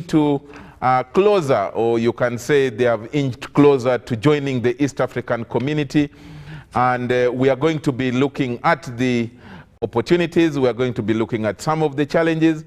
to closer, or you can say they have inched closer to joining the East African community. And we are going to be looking at the opportunities, we are going to be looking at some of the challenges.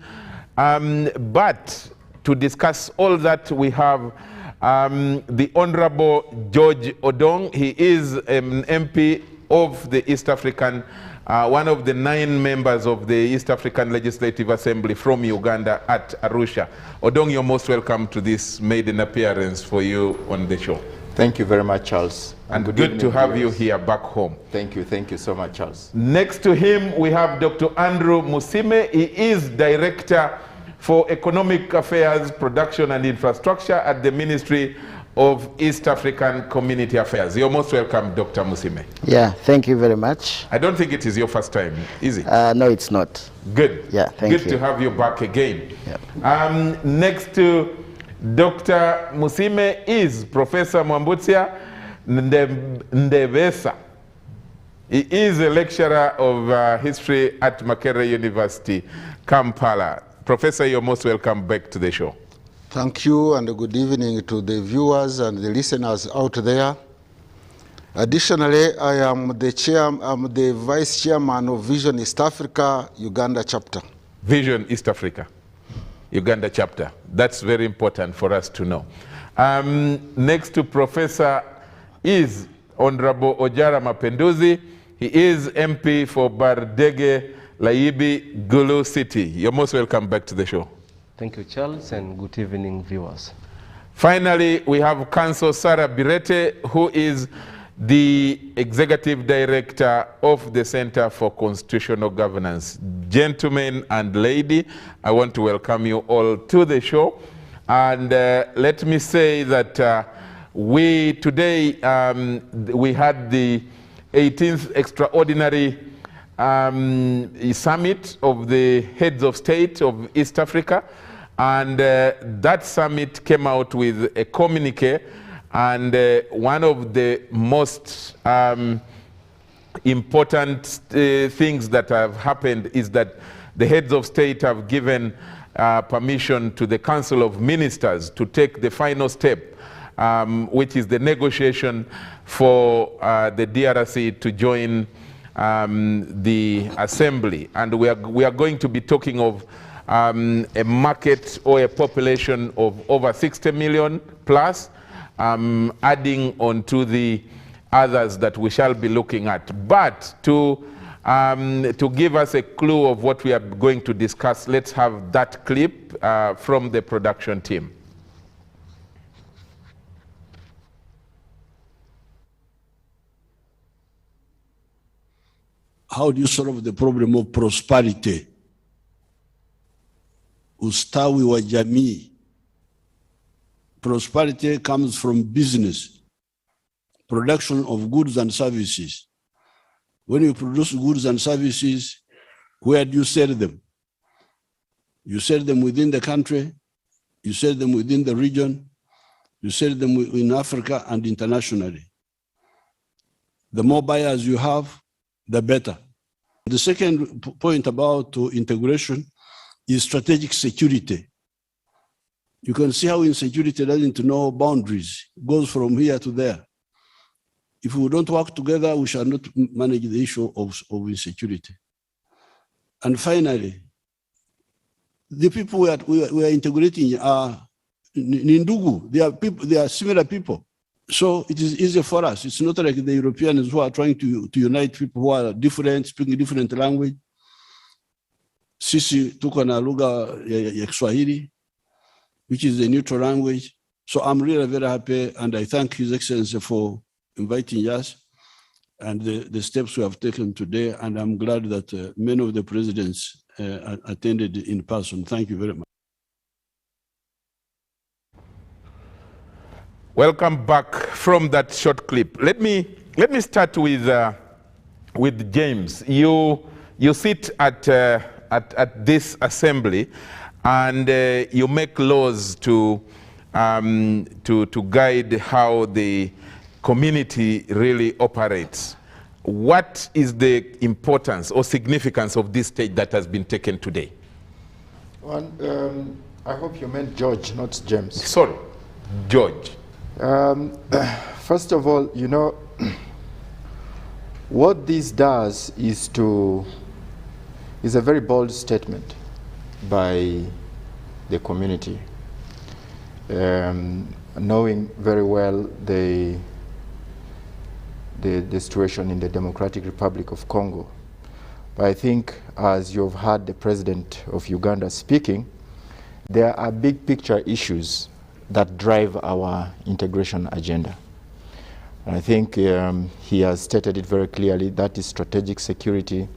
But to discuss all that, we have the Honorable Charlse Odongotho. He is an MP of the East African, one of the 9 members of the East African Legislative Assembly from Uganda at Arusha. Odong, you're most welcome to this maiden appearance for you on the show. Thank you very much, Charles. And good to have you here back home. Thank you so much, Charles. Next to him, we have Dr. Andrew Musime. He is Director for Economic Affairs, Production and Infrastructure at the Ministry of East African Community Affairs. You're most welcome, Dr. Musime. Yeah, thank you very much. I don't think it is your first time, is it? No, it's not. Good. Yeah, thank you. Good to have you back again. Yep. Next to Dr. Musime is Professor Mwambutsia Ndebesa. He is a lecturer of history at Makerere University, Kampala. Professor, you're most welcome back to the show. Thank you, and good evening to the viewers and the listeners out there. Additionally, I am the Vice Chairman of Vision East Africa, Uganda Chapter. Vision East Africa, Uganda Chapter. That's very important for us to know. Next to Professor is Honorable Ojara Mapenduzi. He is MP for Bardege, Laibi, Gulu City. You're most welcome back to the show. Thank you, Charles, and good evening, viewers. Finally, we have Council Sarah Birete, who is the Executive Director of the Center for Constitutional Governance. Gentlemen and lady, I want to welcome you all to the show. And let me say that we today, we had the 18th Extraordinary Summit of the Heads of State of East Africa. And that summit came out with a communique, and one of the most important things that have happened is that the heads of state have given permission to the Council of Ministers to take the final step, which is the negotiation for the DRC to join the Assembly. And we are going to be talking of a market or a population of over 60 million plus, adding on to the others that we shall be looking at. But to give us a clue of what we are going to discuss, let's have that clip from the production team. How do you solve the problem of prosperity? Ustawi wa jamii. Prosperity comes from business, production of goods and services. When you produce goods and services, where do you sell them? You sell them within the country, you sell them within the region, you sell them in Africa and internationally. The more buyers you have, the better. The second point about integration is strategic security. You can see how insecurity doesn't know boundaries, it goes from here to there. If we don't work together, we shall not manage the issue of insecurity. And finally, the people we are integrating are Nindugu. They are similar people. So it is easy for us. It's not like the Europeans who are trying to unite people who are different, speaking different language. Sisi tuko na lugha ya Kiswahili, which is a neutral language. So I'm really very happy, and I thank His Excellency for inviting us and the steps we have taken today. And I'm glad that many of the presidents attended in person. Thank you very much. Welcome back from that short clip. Let me start with James. You sit at this assembly, and you make laws to guide how the community really operates. What is the importance or significance of this stage that has been taken today? I hope you meant George, not James. Sorry, George. First of all, you know, what this does is a very bold statement by the community, knowing very well the situation in the Democratic Republic of Congo. But I think, as you've heard the President of Uganda speaking, there are big picture issues that drive our integration agenda. And I think he has stated it very clearly. That is strategic security,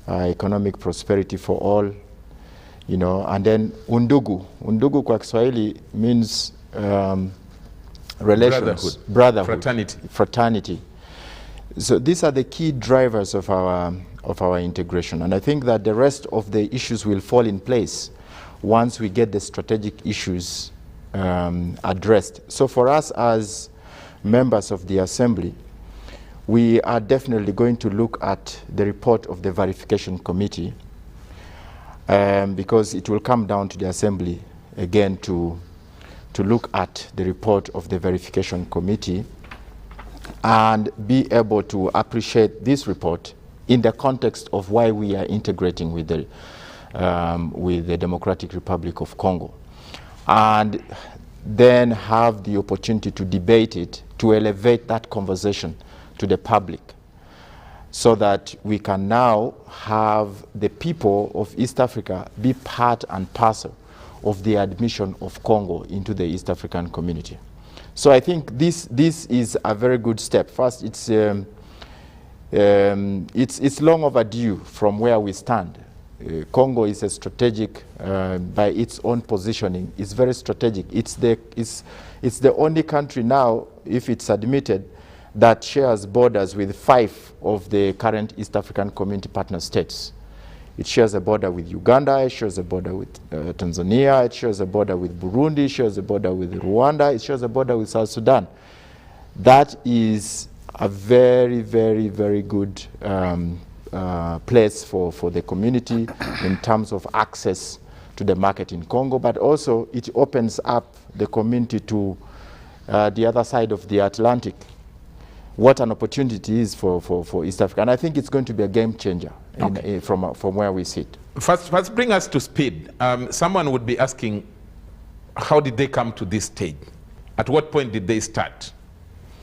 economic prosperity for all, you know, and then undugu. Undugu kwa Kiswahili means relations, brotherhood, fraternity. So these are the key drivers of our integration. And I think that the rest of the issues will fall in place once we get the strategic issues addressed. So for us as members of the Assembly, we are definitely going to look at the report of the verification committee, because it will come down to the Assembly again to look at the report of the verification committee and be able to appreciate this report in the context of why we are integrating with the Democratic Republic of Congo, and then have the opportunity to debate it, to elevate that conversation to the public, so that we can now have the people of East Africa be part and parcel of the admission of Congo into the East African community. So I think this is a very good step. First, it's long overdue from where we stand. Congo is a strategic, by its own positioning, it's very strategic. It's the only country now, if it's admitted, that shares borders with 5 of the current East African Community partner states. It shares a border with Uganda, it shares a border with Tanzania, it shares a border with Burundi, it shares a border with Rwanda, it shares a border with South Sudan. That is a very, very, very good place for the community in terms of access to the market in Congo, but also it opens up the community to the other side of the Atlantic. What an opportunity it is for East Africa. And I think it's going to be a game changer from where we sit. First bring us to speed. Someone would be asking, how did they come to this stage? At what point did they start?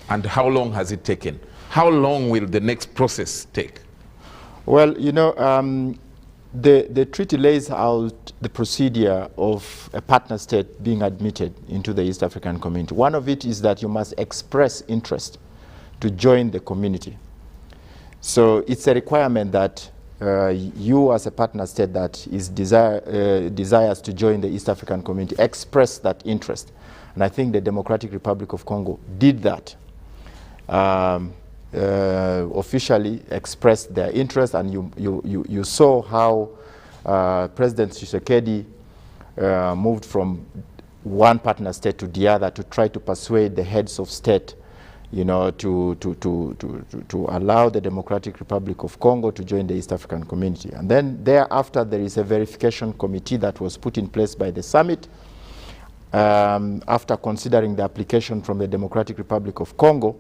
And how long has it taken? How long will the next process take? Well, you know, the treaty lays out the procedure of a partner state being admitted into the East African community. One of it is that you must express interest to join the community. So it's a requirement that you as a partner state that is desires to join the East African community express that interest. And I think the Democratic Republic of Congo did that. Officially expressed their interest, and you saw how President Tshisekedi moved from one partner state to the other to try to persuade the heads of state, you know, to allow the Democratic Republic of Congo to join the East African community. And then thereafter, there is a verification committee that was put in place by the summit after considering the application from the Democratic Republic of Congo.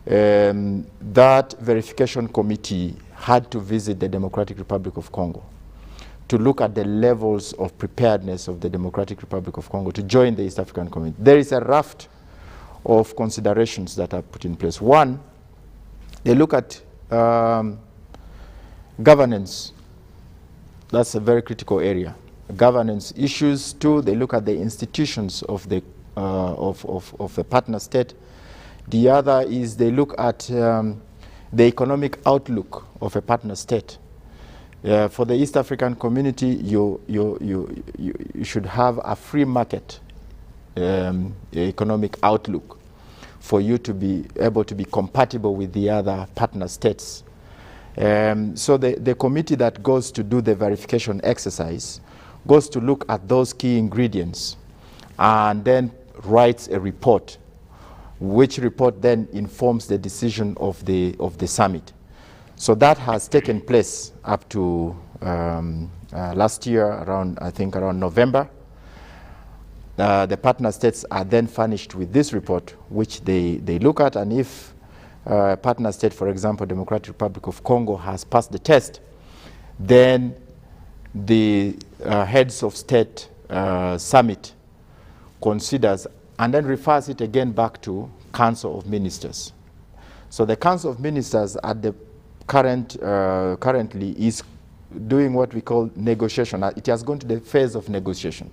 That verification committee had to visit the Democratic Republic of Congo to look at the levels of preparedness of the Democratic Republic of Congo to join the East African community. There is a raft of considerations that are put in place. One, they look at governance. That's a very critical area. Governance issues. Two, they look at the institutions of the partner state. The other is they look at the economic outlook of a partner state. For the East African community, you should have a free market economic outlook for you to be able to be compatible with the other partner states. So the committee that goes to do the verification exercise goes to look at those key ingredients and then writes a report, which report then informs the decision of the summit. So that has taken place up to last year, I think around November. the partner states are then furnished with this report, which they look at, and if partner state, for example, Democratic Republic of Congo, has passed the test, then the heads of state summit considers and then refers it again back to Council of Ministers. So the Council of Ministers at the currently is doing what we call negotiation. It has gone to the phase of negotiation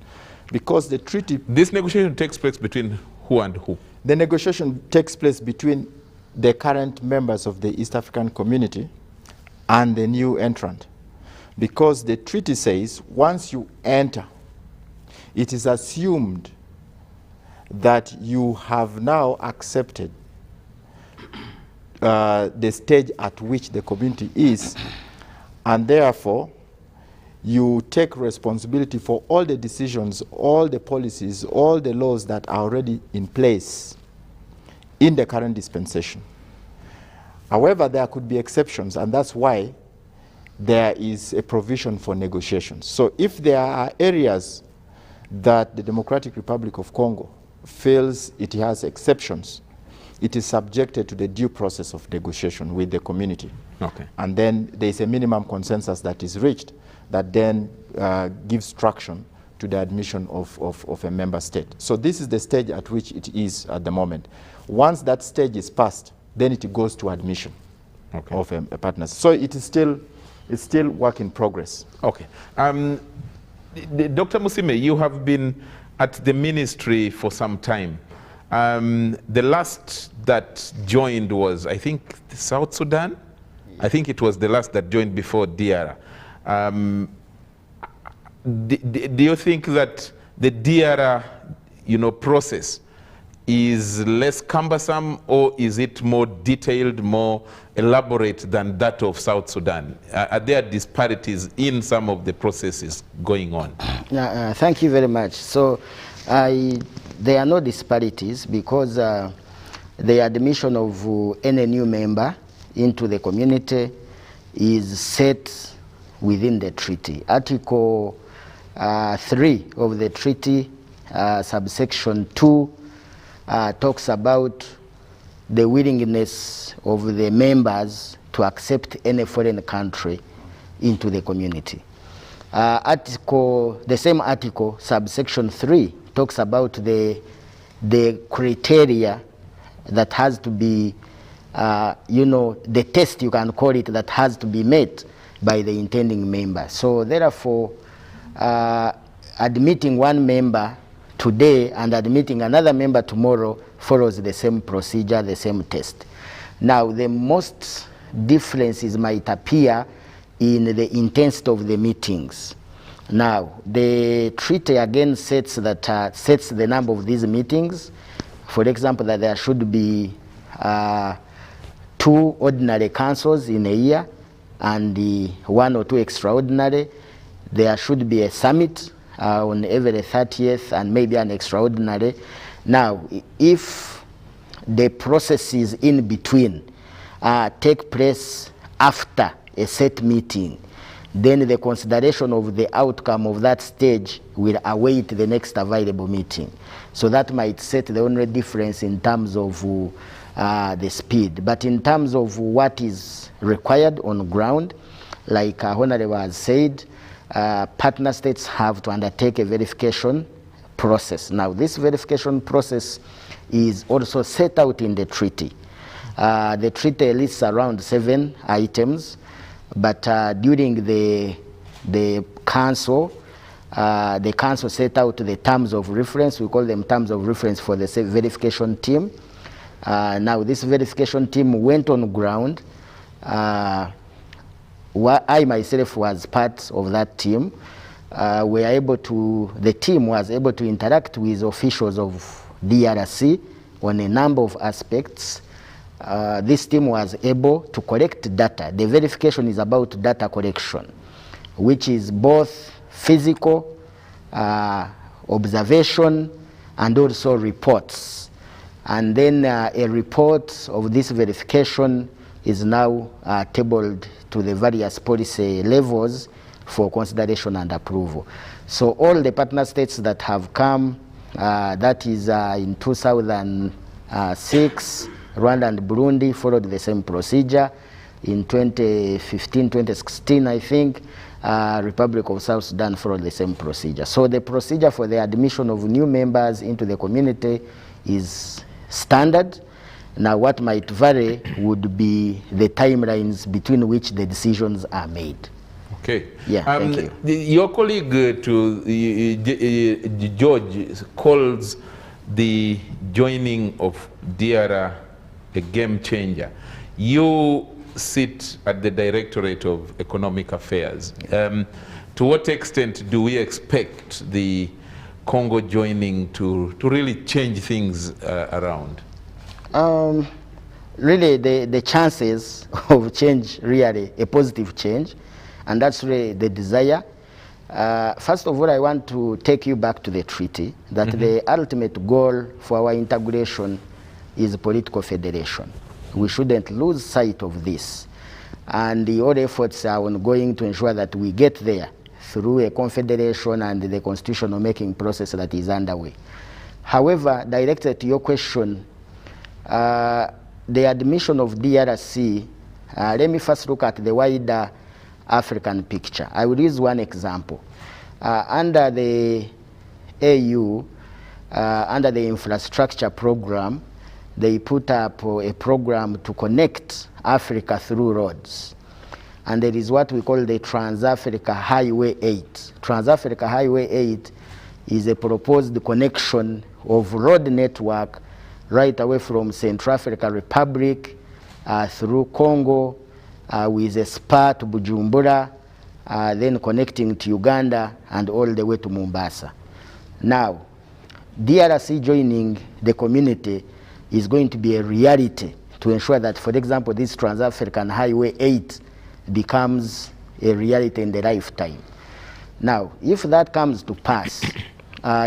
because the treaty... This negotiation takes place between who and who? The negotiation takes place between the current members of the East African Community and the new entrant. Because the treaty says once you enter, it is assumed that you have now accepted the stage at which the community is, and therefore you take responsibility for all the decisions, all the policies, all the laws that are already in place in the current dispensation. However, there could be exceptions, and that's why there is a provision for negotiations. So if there are areas that the Democratic Republic of Congo feels it has exceptions, it is subjected to the due process of negotiation with the community. Okay. And then there is a minimum consensus that is reached that then gives traction to the admission of a member state. So this is the stage at which it is at the moment. Once that stage is passed, then it goes to admission of a partner. So it is still work in progress. Okay. Dr. Musime, you have been at the ministry for some time. The last that joined was, I think, South Sudan? I think it was the last that joined before DR. Do you think that the DR, process is less cumbersome, or is it more detailed, more elaborate than that of South Sudan? Are there disparities in some of the processes going on? Thank you very much. So there are no disparities because the admission of any new member into the community is set within the treaty. Article 3 of the treaty, subsection 2, talks about the willingness of the members to accept any foreign country into the community. The same article, subsection 3, talks about the criteria that has to be, the test, you can call it, that has to be met by the intending member. So therefore, admitting one member today and admitting another member tomorrow follows the same procedure, the same test. Now, the most differences might appear in the intensity of the meetings. Now, the treaty again sets the number of these meetings. For example, that there should be 2 ordinary councils in a year and 1 or 2 extraordinary. There should be a summit on every 30th and maybe an extraordinary. Now, if the processes in between take place after a set meeting, then the consideration of the outcome of that stage will await the next available meeting. So that might set the only difference in terms of the speed. But in terms of what is required on ground, like Honorable has said, partner states have to undertake a verification process. Now, this verification process is also set out in the treaty. The treaty lists around 7 items, but during the council set out the terms of reference. We call them terms of reference for the verification team. Now, this verification team went on ground. I myself was part of that team. The team was able to interact with officials of DRC on a number of aspects. This team was able to collect data. The verification is about data collection, which is both physical, observation, and also reports. And then a report of this verification is now tabled to the various policy levels for consideration and approval. So all the partner states that have come That is in 2006, Rwanda and Burundi followed the same procedure. In 2015, 2016, I think, Republic of South Sudan followed the same procedure. So the procedure for the admission of new members into the community is standard. Now what might vary would be the timelines between which the decisions are made. Okay. Yeah, thank you. Your colleague George calls the joining of DR a game changer. You sit at the Directorate of Economic Affairs. To what extent do we expect the Congo joining to really change things around? Really, the chances of change, really a positive change, and that's really the desire. First of all, I want to take you back to the treaty, that the ultimate goal for our integration is political federation. We shouldn't lose sight of this. And all efforts are ongoing to ensure that we get there through a confederation and the constitutional making process that is underway. However, directed to your question, the admission of DRC, let me first look at the wider African picture. I will use one example. Under the AU, under the infrastructure program, they put up a program to connect Africa through roads. And there is what we call the Trans-Africa Highway 8. Trans-Africa Highway 8 is a proposed connection of road network right away from Central African Republic through Congo with a spur to Bujumbura, then connecting to Uganda and all the way to Mombasa. Now, DRC joining the community is going to be a reality to ensure that, for example, this Trans-African Highway 8 becomes a reality in the lifetime. Now, if that comes to pass,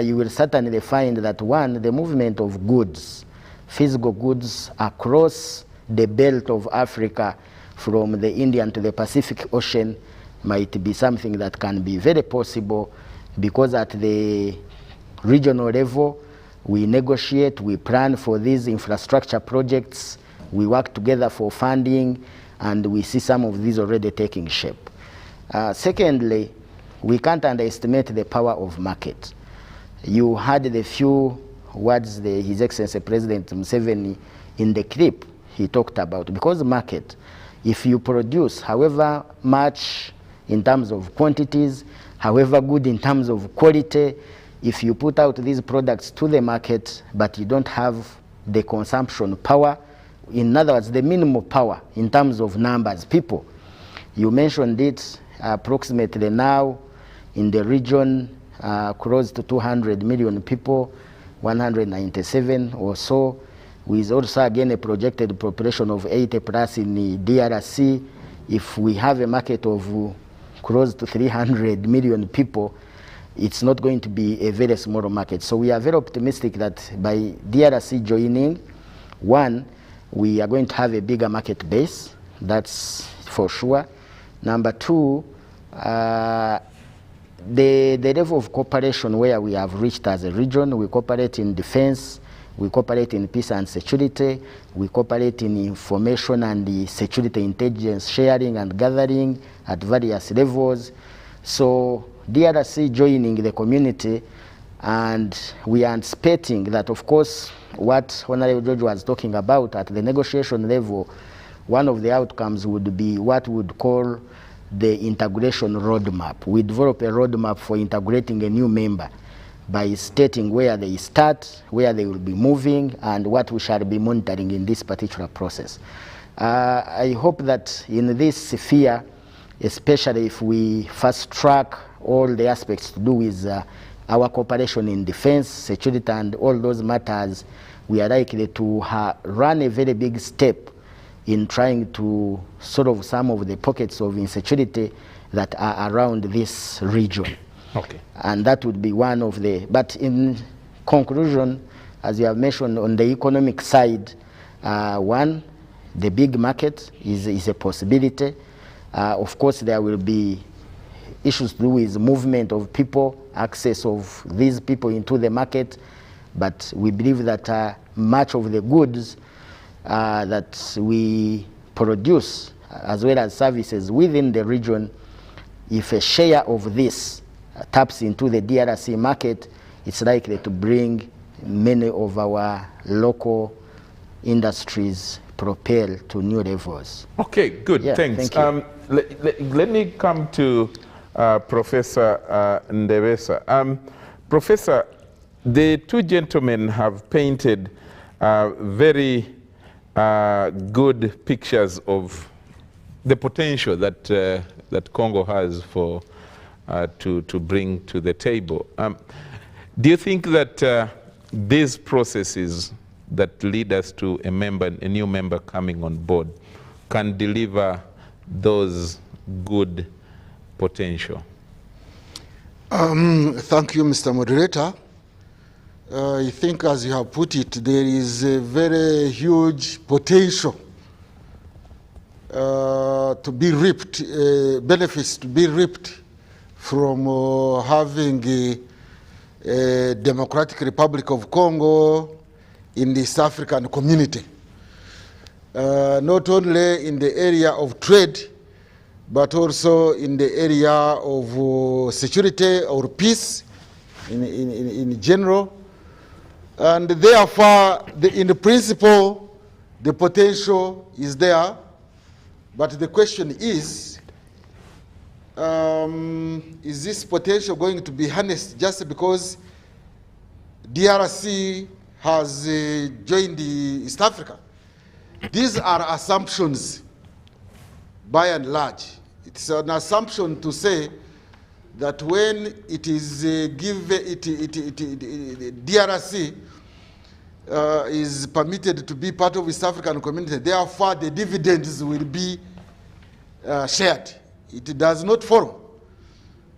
you will certainly find that, one, the movement of goods, physical goods across the belt of Africa from the Indian to the Pacific Ocean might be something that can be very possible, because at the regional level, we negotiate, we plan for these infrastructure projects, we work together for funding, and we see some of these already taking shape. Secondly, we can't underestimate the power of market. You heard the few words His Excellency President Museveni in the clip he talked about, because market, if you produce however much in terms of quantities, however good in terms of quality, if you put out these products to the market, but you don't have the consumption power, in other words, the minimal power in terms of numbers, people, you mentioned it, approximately now in the region, close to 200 million people, 197 or so, with also again a projected population of 80 plus in the DRC. If we have a market of close to 300 million people, it's not going to be a very small market. So we are very optimistic that by DRC joining, one, we are going to have a bigger market base, that's for sure. Number two, the level of cooperation where we have reached as a region, we cooperate in defense, we cooperate in peace and security, we cooperate in information and the security intelligence sharing and gathering at various levels. So DRC joining the community, and we are anticipating that, of course, what Honorable George was talking about at the negotiation level, one of the outcomes would be what we would call the integration roadmap. We develop a roadmap for integrating a new member by stating where they start, where they will be moving, and what we shall be monitoring in this particular process. I hope that in this sphere, especially if we fast track all the aspects to do with our cooperation in defense, security, and all those matters, we are likely to run a very big step in trying to solve some of the pockets of insecurity that are around this region. Okay. And that would be one of the, but in conclusion, as you have mentioned, on the economic side, one, the big market is a possibility. Of course, there will be issues to do with movement of people, access of these people into the market, But we believe that much of the goods that we produce, as well as services within the region, if a share of this taps into the DRC market, it's likely to bring many of our local industries propel to new levels. Okay, good, Yeah, thanks. thank you. Let me come to Professor Ndebesa. Professor, the two gentlemen have painted very good pictures of the potential that that Congo has for to bring to the table. Do you think that these processes that lead us to a new member coming on board can deliver those good potential? Thank you, Mr. Moderator. I think, as you have put it, there is a very huge potential to be reaped, benefits to be reaped from having a Democratic Republic of Congo in the East African community. Not only in the area of trade, but also in the area of security or peace in general. And therefore, in principle, the potential is there. But the question is this potential going to be harnessed just because DRC has joined the East Africa? These are assumptions by and large. It's an assumption to say that when it is DRC is permitted to be part of East African community, therefore the dividends will be shared. It does not follow.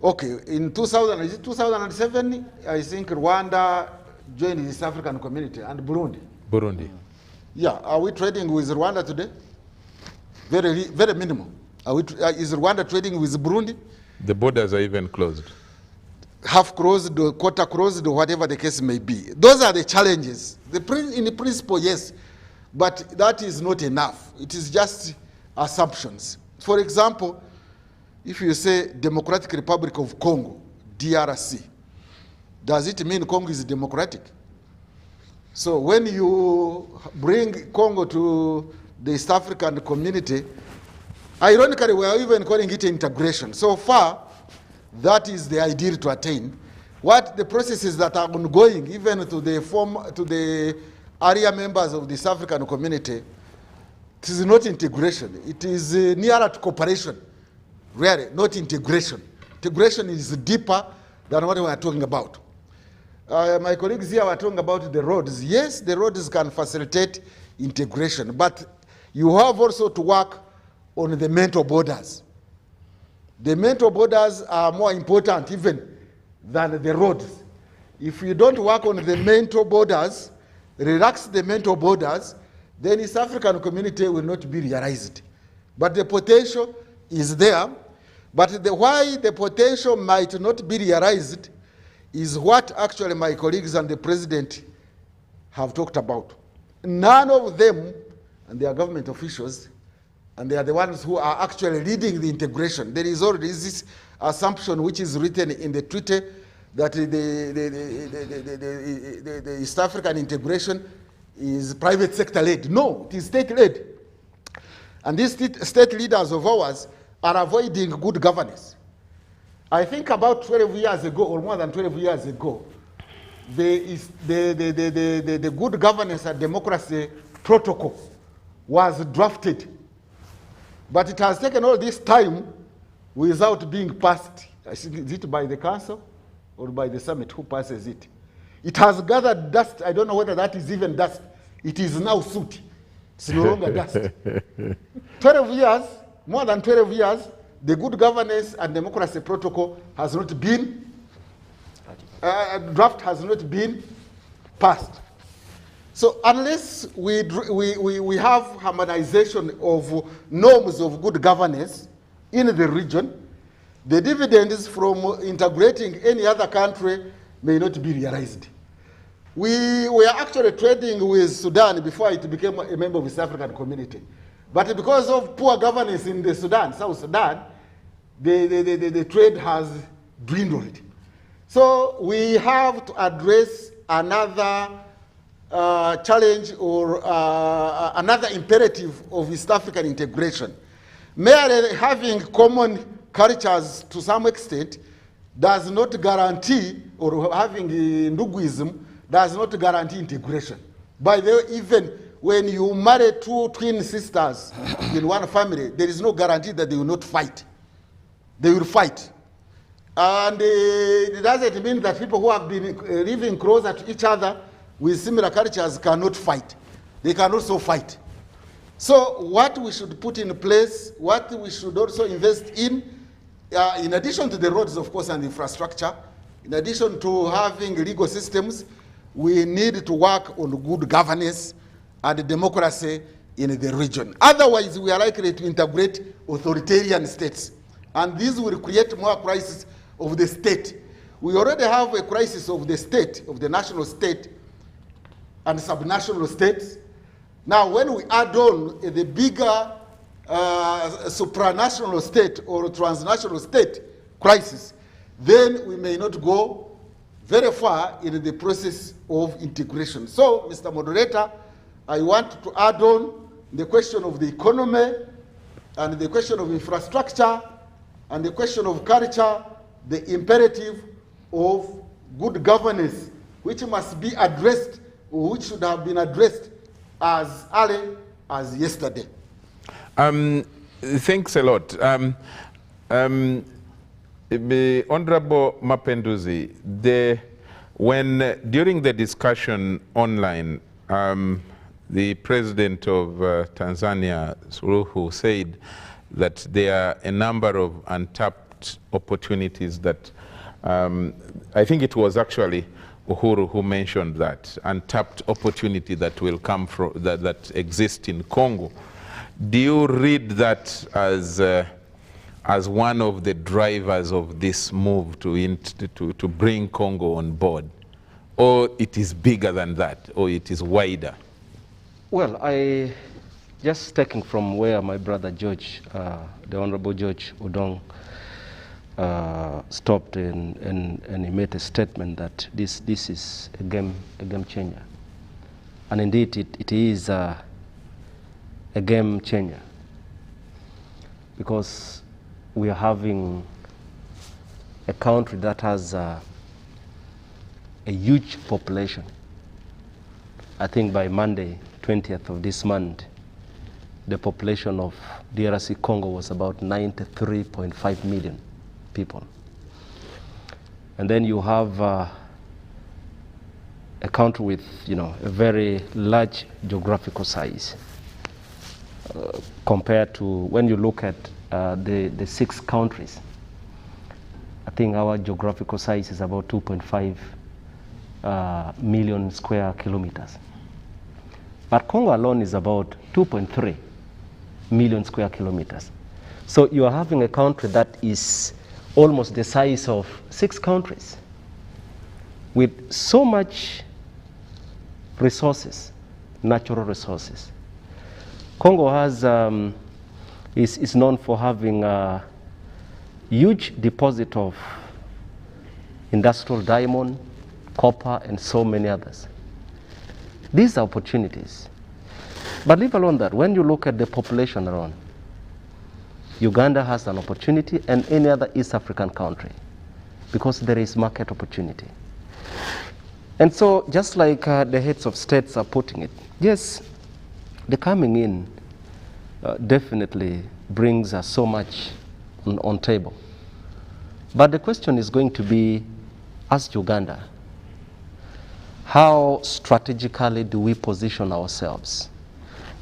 Okay, in 2007, I think Rwanda joined the East African community, and Burundi. Burundi. Yeah, are we trading with Rwanda today? Very, very minimal. Is Rwanda trading with Burundi? The borders are even closed. Half closed, quarter closed, or whatever the case may be. Those are the challenges. In principle, yes, but that is not enough. It is just assumptions. For example, if you say Democratic Republic of Congo, DRC, does it mean Congo is democratic? So when you bring Congo to the East African community, ironically, we are even calling it integration. So far, that is the ideal to attain. What the processes that are ongoing, even to the area members of the East African community, it is not integration. It is nearer to cooperation, really, not integration. Integration is deeper than what we are talking about. My colleagues here were talking about the roads. Yes, the roads can facilitate integration, but you have also to work on the mental borders. The mental borders are more important even than the roads. If you don't work on the mental borders, relax the mental borders, then East African community will not be realized. But the potential is there. But why the potential might not be realized is what actually my colleagues and the president have talked about. None of them, and they are government officials, and they are the ones who are actually leading the integration. There is already this assumption which is written in the treaty that the East African integration is private sector led. No, it is state led. And these state leaders of ours are avoiding good governance. I think about 12 years ago, or more than 12 years ago, the good governance and democracy protocol was drafted. But it has taken all this time without being passed. I think, is it by the council or by the summit? Who passes it? It has gathered dust. I don't know whether that is even dust. It is now soot. It's no longer dust. 12 years, more than 12 years, the good governance and democracy protocol has not been, draft has not been passed. So unless we have harmonization of norms of good governance in the region, the dividends from integrating any other country may not be realized. We were actually trading with Sudan before it became a member of the East African Community. But because of poor governance in the Sudan, South Sudan, the trade has dwindled. So we have to address another challenge or another imperative of East African integration. Merely having common cultures to some extent does not guarantee, or having Nduguism does not guarantee integration. By the way, even when you marry two twin sisters in one family, there is no guarantee that they will not fight. They will fight. And it doesn't mean that people who have been living closer to each other with similar cultures cannot fight. They can also fight. So what we should put in place, what we should also invest in addition to the roads, of course, and infrastructure, in addition to having legal systems, we need to work on good governance and democracy in the region. Otherwise, we are likely to integrate authoritarian states. And this will create more crisis of the state. We already have a crisis of the state, of the national state and subnational states. Now, when we add on the bigger supranational state or transnational state crisis, then we may not go very far in the process of integration. So, Mr. Moderator, I want to add on the question of the economy and the question of infrastructure and the question of culture, the imperative of good governance, which must be addressed, or which should have been addressed as early as yesterday. Thanks a lot. Honorable Mapenduzi, during the discussion online, the president of Tanzania, Suluhu, said that there are a number of untapped opportunities that, I think it was actually Uhuru who mentioned that, untapped opportunity that will come from, that exist in Congo. Do you read that as one of the drivers of this move to bring Congo on board? Or it is bigger than that, or it is wider? Well, just taking from where my brother George, the Honorable George Odong, stopped and he made a statement that this is a game changer. And indeed, it is a game changer, because we are having a country that has a huge population. I think by Monday, 20th of this month, the population of DRC Congo was about 93.5 million people. And then you have a country with, a very large geographical size compared to when you look at the 6 countries. I think our geographical size is about 2.5 million square kilometers. But Congo alone is about 2.3 million square kilometers. So you are having a country that is almost the size of 6 countries with so much resources, natural resources. Congo has, is known for having a huge deposit of industrial diamond, copper, and so many others. These are opportunities. But leave alone that, when you look at the population around, Uganda has an opportunity, and any other East African country, because there is market opportunity. And so, just like the heads of states are putting it, yes, the coming in definitely brings us so much on table. But the question is going to be, as Uganda, how strategically do we position ourselves?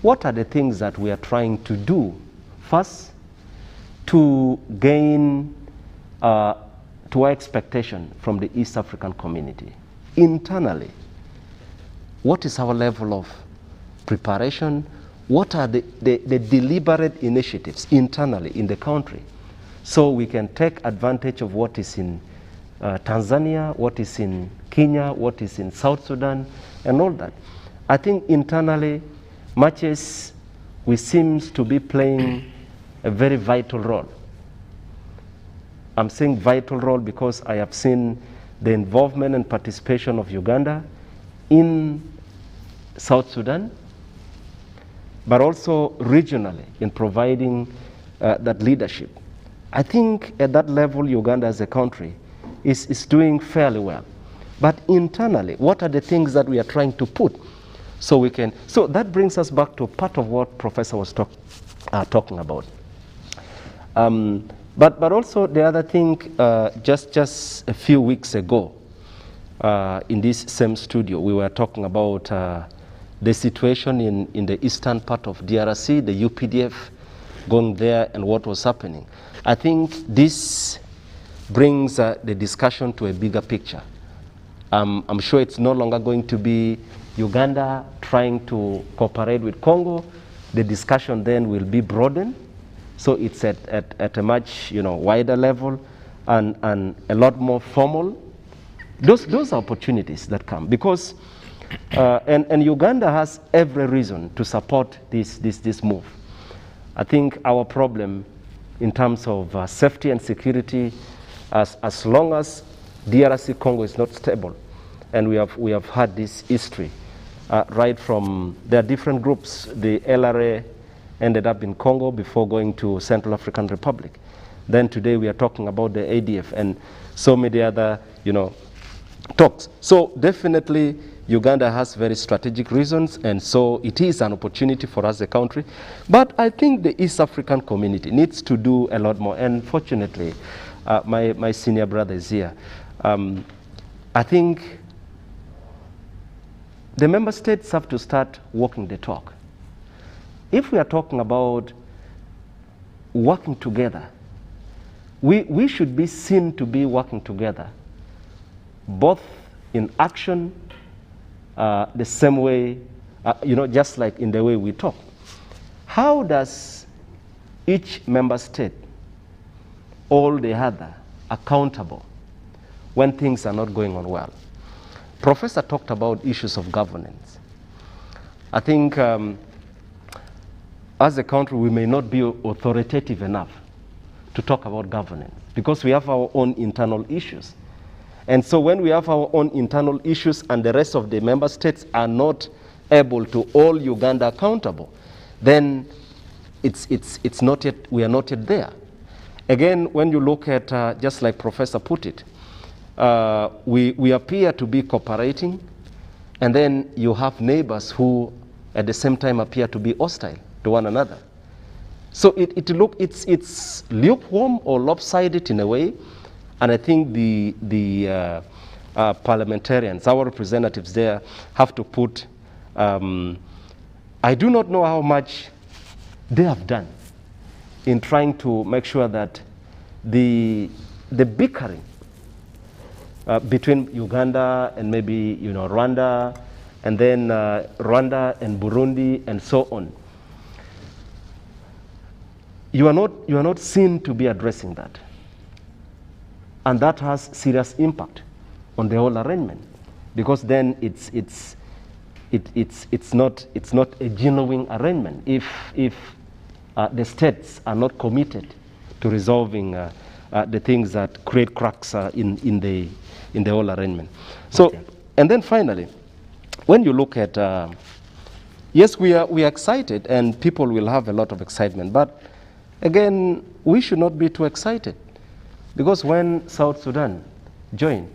What are the things that we are trying to do first to gain to our expectation from the East African community? Internally, what is our level of preparation? What are the deliberate initiatives internally in the country, so we can take advantage of what is in Tanzania, what is in Kenya, what is in South Sudan, and all that. I think internally, much as we seem to be playing a very vital role. I'm saying vital role because I have seen the involvement and participation of Uganda in South Sudan, but also regionally in providing that leadership. I think at that level, Uganda as a country is doing fairly well. But internally, what are the things that we are trying to put so we can, so that brings us back to part of what Professor was talking about. But also the other thing, just a few weeks ago, in this same studio, we were talking about the situation in the eastern part of DRC, the UPDF going there and what was happening. I think this brings the discussion to a bigger picture. I'm sure it's no longer going to be Uganda trying to cooperate with Congo. The discussion then will be broadened. So it's at a much wider level and a lot more formal. Those are opportunities that come because, and Uganda has every reason to support this move. I think our problem in terms of safety and security, as long as DRC Congo is not stable, and we have had this history, right from, there are different groups. The LRA ended up in Congo before going to Central African Republic. Then today we are talking about the ADF and so many other, talks. So definitely Uganda has very strategic reasons, and so it is an opportunity for us as a country. But I think the East African community needs to do a lot more. And fortunately, my senior brother is here. I think the member states have to start walking the talk. If we are talking about working together, we should be seen to be working together, both in action, the same way, just like in the way we talk. How does each member state hold the other accountable when things are not going on well? Professor talked about issues of governance. I think as a country, we may not be authoritative enough to talk about governance because we have our own internal issues. And so when we have our own internal issues and the rest of the member states are not able to hold Uganda accountable, then it's not yet, we are not yet there. Again, when you look at, just like Professor put it, we appear to be cooperating, and then you have neighbors who at the same time appear to be hostile to one another. So it's lukewarm or lopsided in a way, and I think the parliamentarians, our representatives there, have to put, I do not know how much they have done in trying to make sure that the bickering between Uganda and maybe Rwanda, and then Rwanda and Burundi and so on, you are not seen to be addressing that, and that has serious impact on the whole arrangement, because then it's not a genuine arrangement if the states are not committed to resolving the things that create cracks in the whole arrangement. So, okay. And then finally, when you look at, yes, we are excited, and people will have a lot of excitement, but again, we should not be too excited, because when South Sudan joined,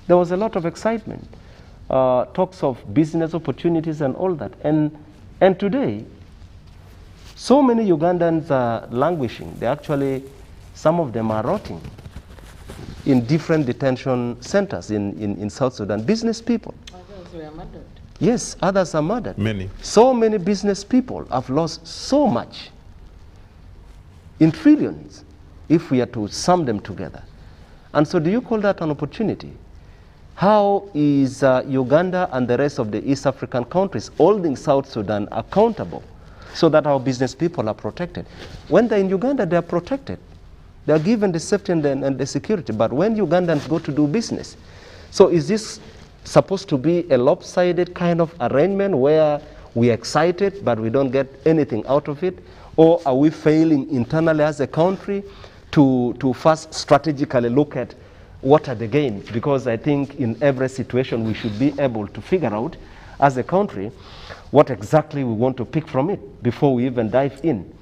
there was a lot of excitement, talks of business opportunities and all that, and today, so many Ugandans are languishing. They actually, some of them are rotting in different detention centers in South Sudan. Business people. Others were murdered. Yes, others are murdered. Many. So many business people have lost so much, in trillions, if we are to sum them together. And so do you call that an opportunity? How is Uganda and the rest of the East African countries holding South Sudan accountable so that our business people are protected? When they're in Uganda, they are protected. They are given the safety and the security. But when Ugandans go to do business, so is this supposed to be a lopsided kind of arrangement where we're excited but we don't get anything out of it? Or are we failing internally as a country to first strategically look at what are the gains? Because I think in every situation we should be able to figure out as a country what exactly we want to pick from it before we even dive in.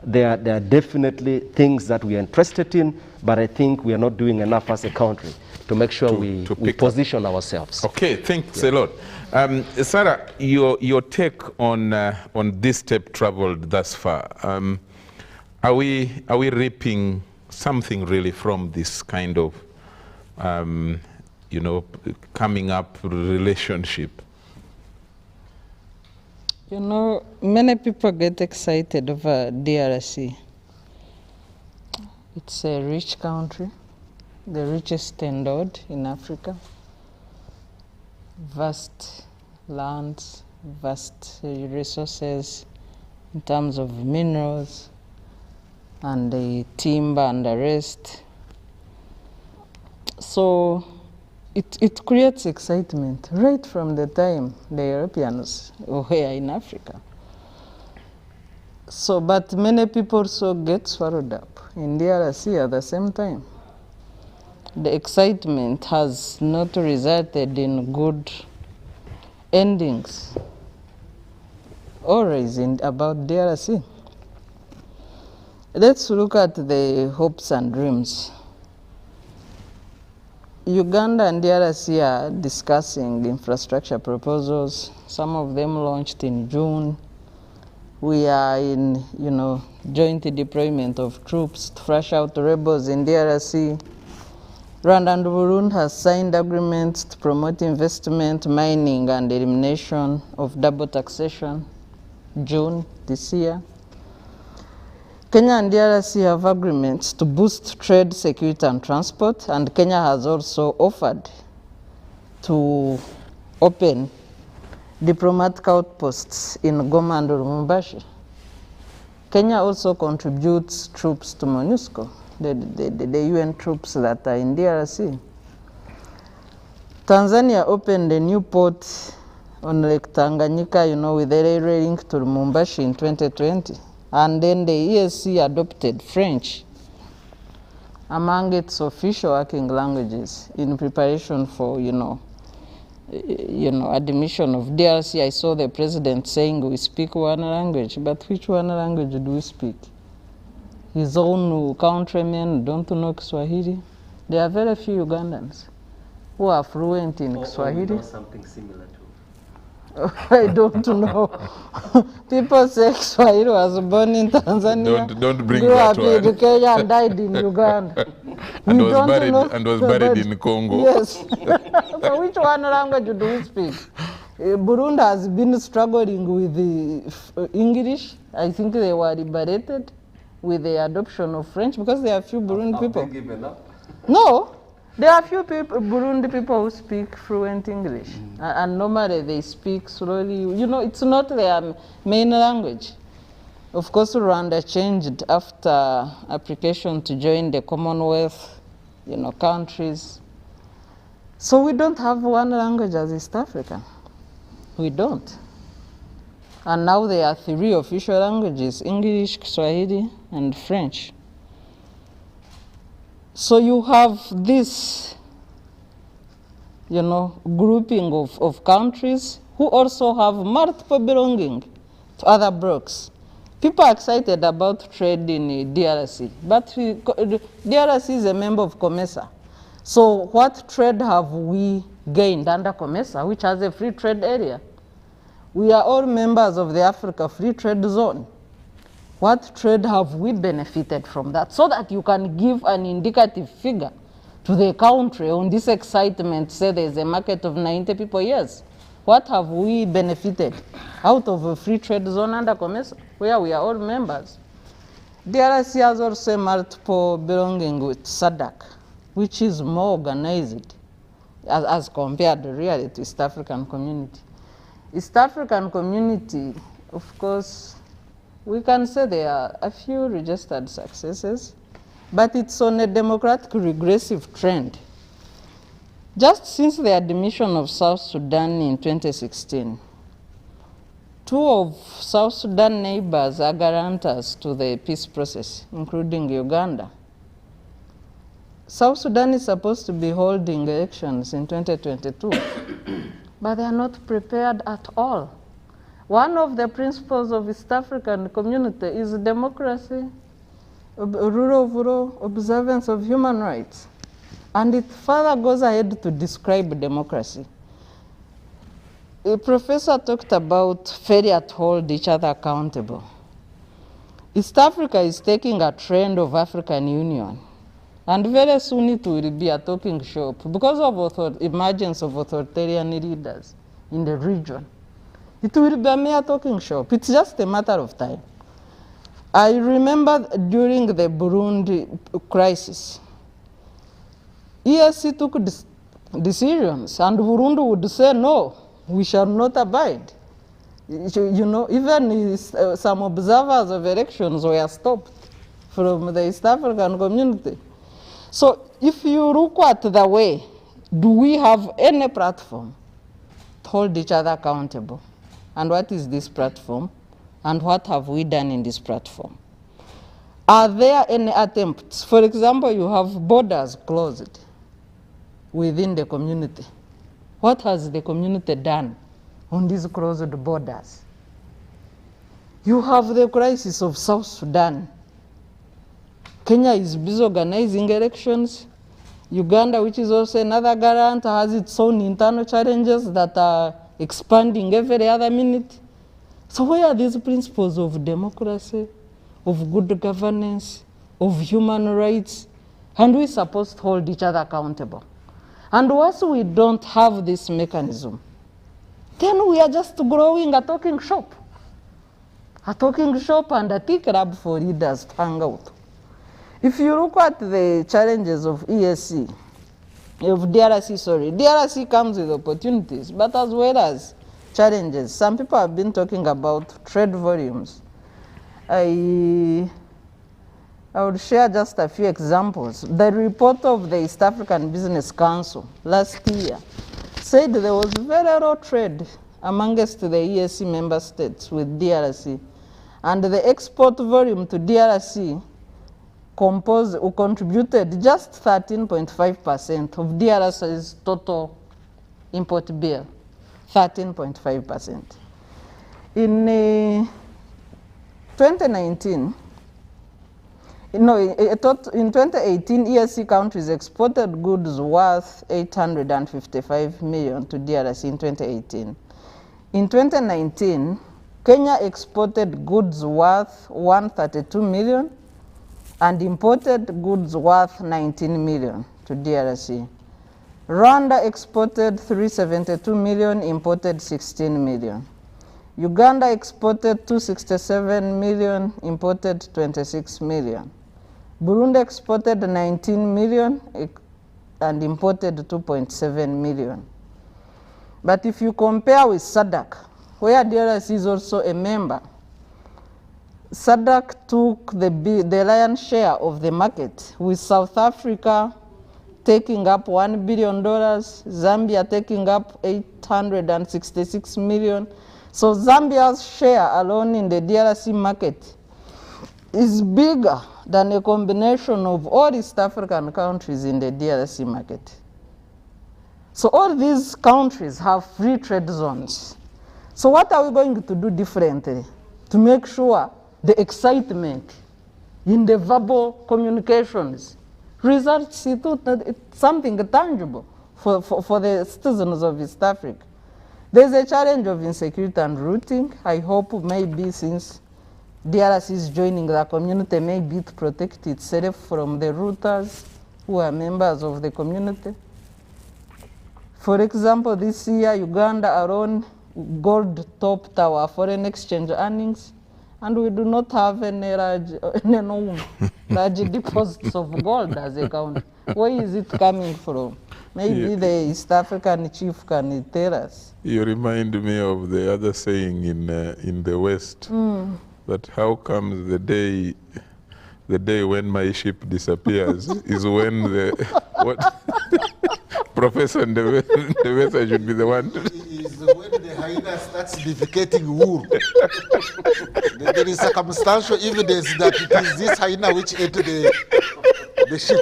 There are definitely things that we are interested in, but I think we are not doing enough as a country to make sure we position ourselves. Okay, thanks a lot. Sarah, your take on this step traveled thus far. Are we reaping something really from this kind of, coming up relationship? You know, many people get excited over DRC. It's a rich country, the richest endowed in Africa. Vast lands, vast resources in terms of minerals and the timber and the rest. So it creates excitement right from the time the Europeans were in Africa. So, but many people also get swallowed up in DRC at the same time. The excitement has not resulted in good endings always about DRC. Let's look at the hopes and dreams. Uganda and DRC are discussing infrastructure proposals. Some of them launched in June. We are in, joint deployment of troops to flush out rebels in DRC. Rwanda and Burundi has signed agreements to promote investment, mining, and elimination of double taxation, June this year. Kenya and DRC have agreements to boost trade, security, and transport, and Kenya has also offered to open diplomatic outposts in Goma and Lubumbashi. Kenya also contributes troops to MONUSCO, the UN troops that are in DRC. Tanzania opened a new port on Lake Tanganyika, with a railway link to Lubumbashi in 2020. And then the EAC adopted French among its official working languages in preparation for, admission of DRC. I saw the president saying we speak one language, but which one language do we speak? His own countrymen don't know Kiswahili. There are very few Ugandans who are fluent in Kiswahili. Or something similar to. I don't know. People say Kiswahili was born in Tanzania, Don't bring grew that up in one. Kenya and died in Uganda. And We was don't buried know. and was buried in Congo. Yes. So which one language do we speak? Burundi has been struggling with the English. I think they were liberated with the adoption of French because there are few Burundi people. Have they given up? No, there are few people, Burundi people who speak fluent English, and normally they speak slowly. It's not their main language. Of course, Rwanda changed after application to join the Commonwealth, countries. So we don't have one language as East Africa. We don't. And now there are 3 official languages: English, Swahili, and French. So you have this, grouping of countries who also have multiple belonging to other blocs. People are excited about trade in DRC, but DRC is a member of COMESA. So what trade have we gained under COMESA, which has a free trade area? We are all members of the Africa Free Trade Zone. What trade have we benefited from that? So that you can give an indicative figure to the country on this excitement, say there's a market of 90 people, yes. What have we benefited out of a free trade zone under COMESA, where we are all members? DRC has also multiple belonging with SADC, which is more organized as compared really to East African Community. East African Community, of course, we can say there are a few registered successes, but it's on a democratic regressive trend. Just since the admission of South Sudan in 2016, 2 of South Sudan neighbors are guarantors to the peace process, including Uganda. South Sudan is supposed to be holding elections in 2022, but they are not prepared at all. One of the principles of East African community is democracy, rule of law, observance of human rights. And it further goes ahead to describe democracy. A professor talked about failure to hold each other accountable. East Africa is taking a trend of African Union. And very soon it will be a talking shop because of emergence of authoritarian leaders in the region. It will be a mere talking shop. It's just a matter of time. I remember during the Burundi crisis, EAC took decisions and Burundi would say, no, we shall not abide. You know, even some observers of elections were stopped from the East African community. So if you look at the way, do we have any platform to hold each other accountable? And what is this platform? And what have we done in this platform? Are there any attempts? For example, you have borders closed within the community. What has the community done on these closed borders? You have the crisis of South Sudan. Kenya is busy organizing elections. Uganda, which is also another garant, has its own internal challenges that are expanding every other minute. So where are these principles of democracy, of good governance, of human rights? And we're supposed to hold each other accountable. And once we don't have this mechanism, then we are just growing a talking shop. A talking shop and a tea club for leaders to hang out. If you look at the challenges of EAC, of DRC, sorry, DRC comes with opportunities, but as well as challenges. Some people have been talking about trade volumes. I would share just a few examples. The report of the East African Business Council last year said there was very low trade amongst the EAC member states with DRC. And the export volume to DRC contributed just 13.5% of DRC's total import bill, 13.5%. In 2019, in 2018, EAC countries exported goods worth 855 million to DRC in 2018. In 2019, Kenya exported goods worth 132 million and imported goods worth 19 million to DRC. Rwanda exported 372 million, imported 16 million. Uganda exported 267 million, imported 26 million. Burundi exported 19 million and imported 2.7 million. But if you compare with SADC, where DRC is also a member, SADC took the lion's share of the market, with South Africa taking up $1 billion, Zambia taking up 866 million. So Zambia's share alone in the DRC market is bigger than a combination of all East African countries in the DRC market. So all these countries have free trade zones. So what are we going to do differently to make sure the excitement in the verbal communications results into something tangible for the citizens of East Africa? There's a challenge of insecurity and routing. I hope maybe since DRC is joining the community, maybe to protect itself from the routers who are members of the community. For example, this year, Uganda alone gold topped our foreign exchange earnings, and we do not have any large deposits of gold as a country. Where is it coming from? Maybe the East African chief can tell us. You remind me of the other saying in the West, that how comes the day when my ship disappears is when the Professor Ndebesa should be the one. Is when the hyena starts defecating wool. There is circumstantial evidence that it is this hyena which ate the sheep.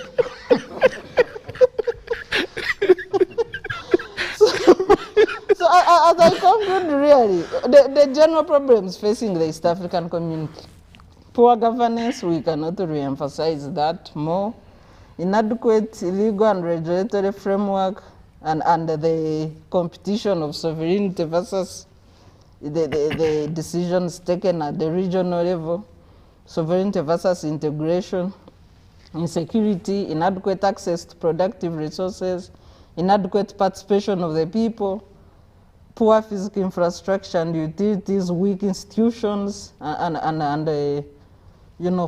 So as I conclude, really, the general problems facing the East African community: poor governance, we cannot re-emphasize that more; inadequate legal and regulatory framework, and the competition of sovereignty versus the decisions taken at the regional level, sovereignty versus integration, insecurity, inadequate access to productive resources, inadequate participation of the people, poor physical infrastructure and utilities, weak institutions, and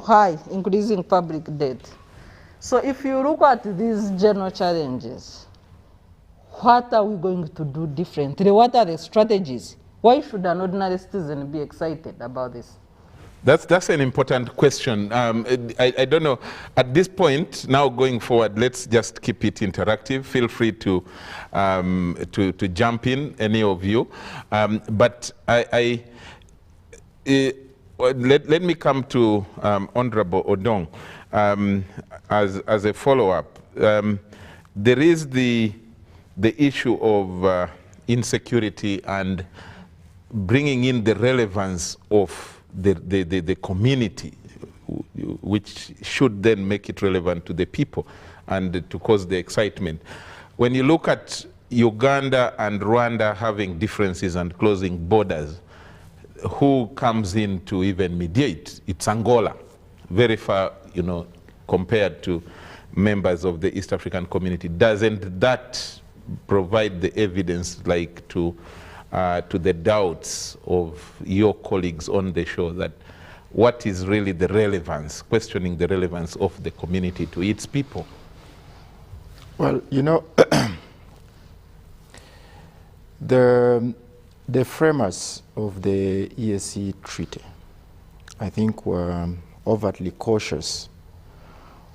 high increasing public debt. So if you look at these general challenges, what are we going to do differently? What are the strategies? Why should an ordinary citizen be excited about this? That's an important question. I don't know. At this point, now going forward, let's just keep it interactive. Feel free to jump in, any of you. But let me come to Honorable Odong as a follow-up. There is the issue of insecurity and bringing in the relevance of the community, which should then make it relevant to the people and to cause the excitement. When you look at Uganda and Rwanda having differences and closing borders, who comes in to even mediate? It's Angola, very far, compared to members of the East African community. Doesn't that provide the evidence, like, to the doubts of your colleagues on the show, that what is really the relevance, questioning the relevance of the community to its people? Well, the framers of the EAC treaty, I think, were overtly cautious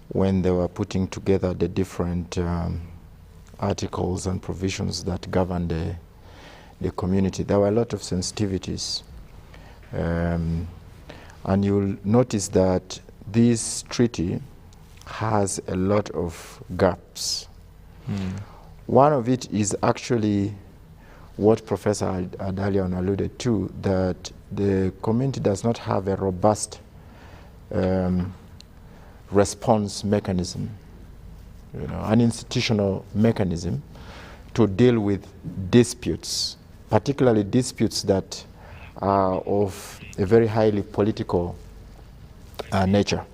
when they were putting together the different articles and provisions that govern the community. There were a lot of sensitivities. And you'll notice that this treaty has a lot of gaps. One of it is actually what Professor Adalion alluded to, that the community does not have a robust response mechanism, an institutional mechanism to deal with disputes, particularly disputes that are of a very highly political nature.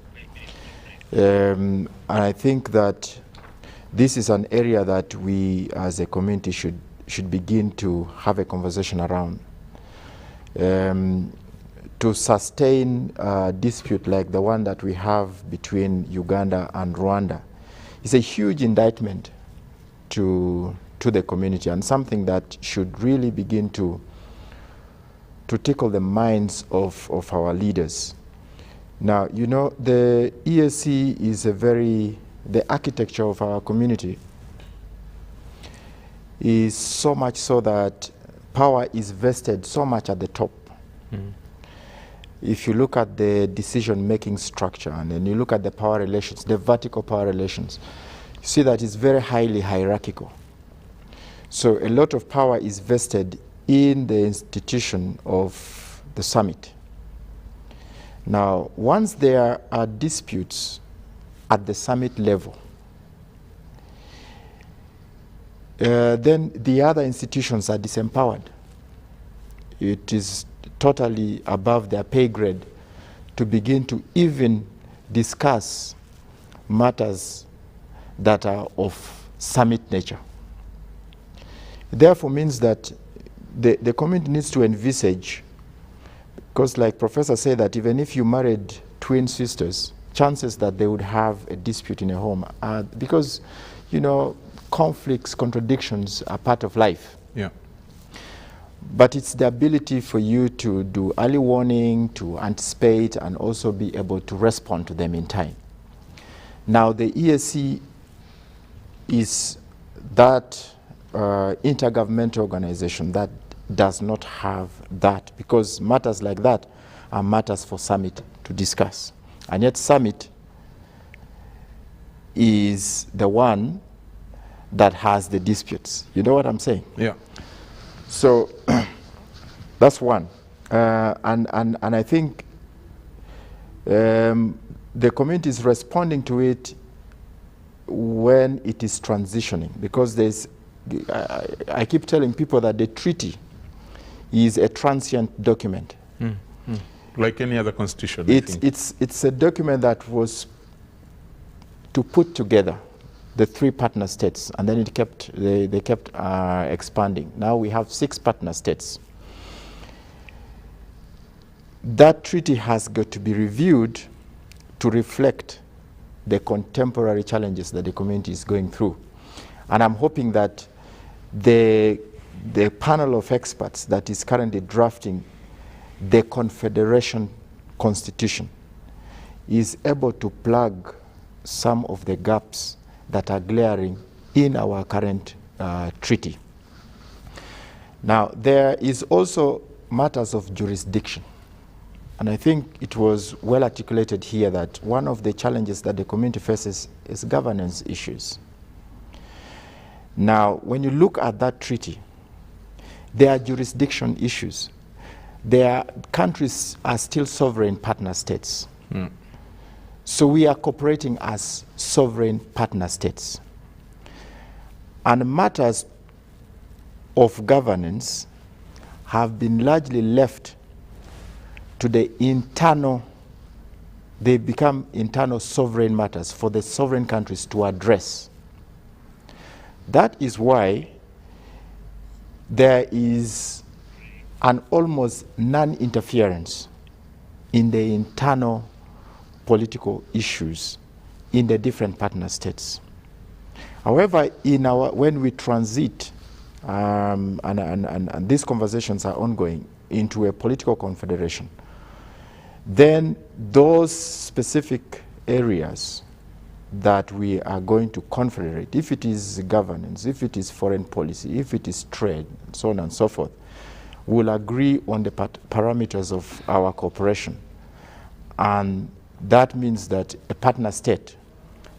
And I think that this is an area that we as a community should begin to have a conversation around. To sustain a dispute like the one that we have between Uganda and Rwanda is a huge indictment to the community, and something that should really begin to tickle the minds of our leaders. Now, the EAC is the architecture of our community is so much so that power is vested so much at the top. If you look at the decision-making structure, and then you look at the power relations, the vertical power relations, you see that it's very highly hierarchical. So a lot of power is vested in the institution of the summit. Now, once there are disputes at the summit level, then the other institutions are disempowered. It is totally above their pay grade to begin to even discuss matters that are of summit nature. Therefore means that the community needs to envisage, because like Professor said, that even if you married twin sisters, chances that they would have a dispute in a home are, because, conflicts, contradictions are part of life. Yeah. But it's the ability for you to do early warning, to anticipate, and also be able to respond to them in time. Now, the EAC is that intergovernmental organization that does not have that, because matters like that are matters for summit to discuss. And yet summit is the one that has the disputes. You know what I'm saying? Yeah. So that's one. And I think the community is responding to it when it is transitioning, because there's, I keep telling people that the treaty is a transient document. Like any other constitution. It's a document that was to put together the 3 partner states, and then it kept, they kept expanding. Now we have 6 partner states. That treaty has got to be reviewed to reflect the contemporary challenges that the community is going through. And I'm hoping that the panel of experts that is currently drafting the Confederation Constitution is able to plug some of the gaps that are glaring in our current treaty. Now, there is also matters of jurisdiction. And I think it was well articulated here that one of the challenges that the community faces is governance issues. Now, when you look at that treaty, there are jurisdiction issues. Countries are still sovereign partner states. So we are cooperating as sovereign partner states. And matters of governance have been largely left to the internal, they become internal sovereign matters for the sovereign countries to address. That is why there is an almost non-interference in the internal political issues in the different partner states. However, when we transit, and these conversations are ongoing, into a political confederation, then those specific areas that we are going to confederate, if it is governance, if it is foreign policy, if it is trade, and so on and so forth, will agree on the parameters of our cooperation. And that means that a partner state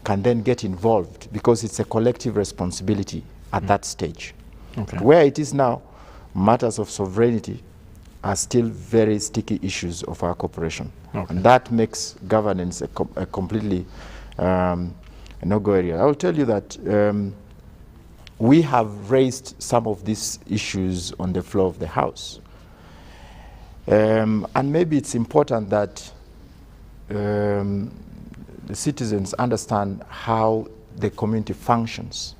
can then get involved because it's a collective responsibility at that stage. Okay. Where it is now, matters of sovereignty are still very sticky issues of our cooperation. Okay. And that makes governance a completely no-go area. I will tell you that we have raised some of these issues on the floor of the House. And maybe it's important that the citizens understand how the community functions.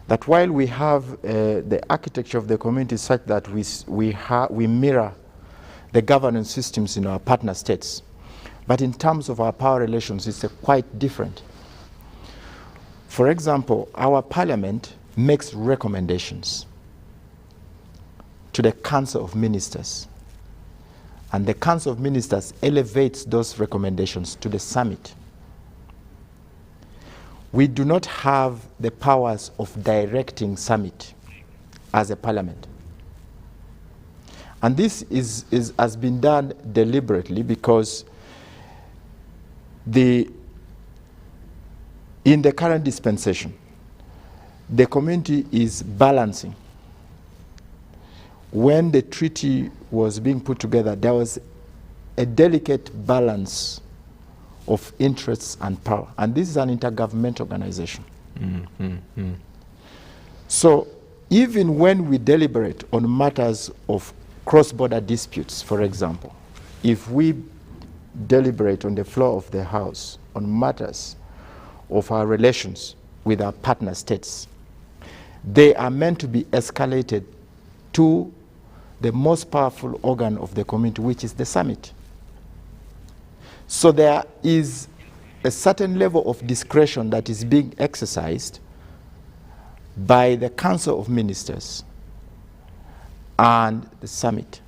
That while we have the architecture of the community such that we mirror the governance systems in our partner states, but in terms of our power relations, it's quite different. For example, our parliament makes recommendations to the Council of Ministers, and the Council of Ministers elevates those recommendations to the summit. We do not have the powers of directing summit as a parliament. And this has been done deliberately because in the current dispensation, the community is balancing. When the treaty was being put together, there was a delicate balance of interests and power. And this is an intergovernmental organization. So even when we deliberate on matters of cross-border disputes, for example, if we deliberate on the floor of the House on matters of our relations with our partner states, they are meant to be escalated to the most powerful organ of the community, which is the summit. So there is a certain level of discretion that is being exercised by the Council of Ministers and the summit.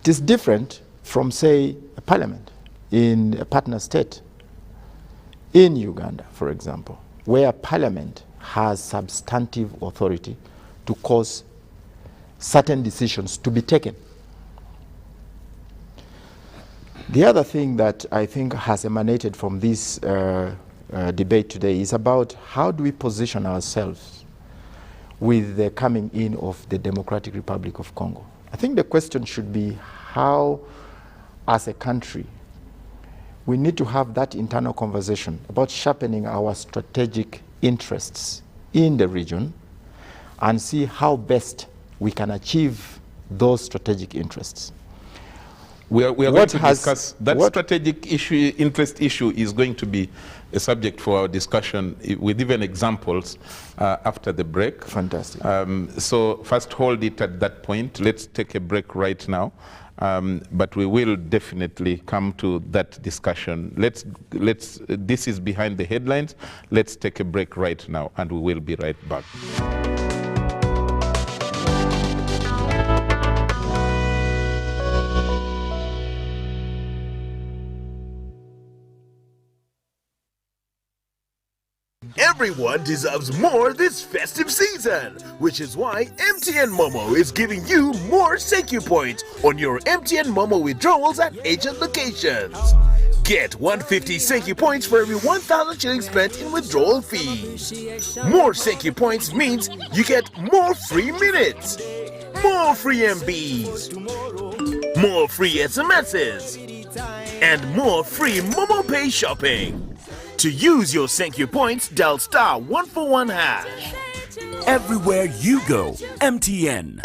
It is different from, say, a parliament in a partner state in Uganda, for example, where parliament has substantive authority to cause certain decisions to be taken. The other thing that I think has emanated from this debate today is about how do we position ourselves with the coming in of the Democratic Republic of Congo. I think the question should be how, as a country, we need to have that internal conversation about sharpening our strategic interests in the region and see how best we can achieve those strategic interests. We are going to discuss that strategic issue, interest issue is going to be a subject for our discussion with even examples after the break. Fantastic. So first hold it at that point. Let's take a break right now. But we will definitely come to that discussion. This is behind the headlines. Let's take a break right now and we will be right back. Everyone deserves more this festive season, which is why MTN Momo is giving you more Senku points on your MTN Momo withdrawals at agent locations. Get 150 Senku points for every 1,000 shillings spent in withdrawal fees. More Senku points means you get more free minutes, more free MBs, more free SMSs, and more free Momo Pay shopping. To use your Senku points, dial *141#. Everywhere you go, MTN.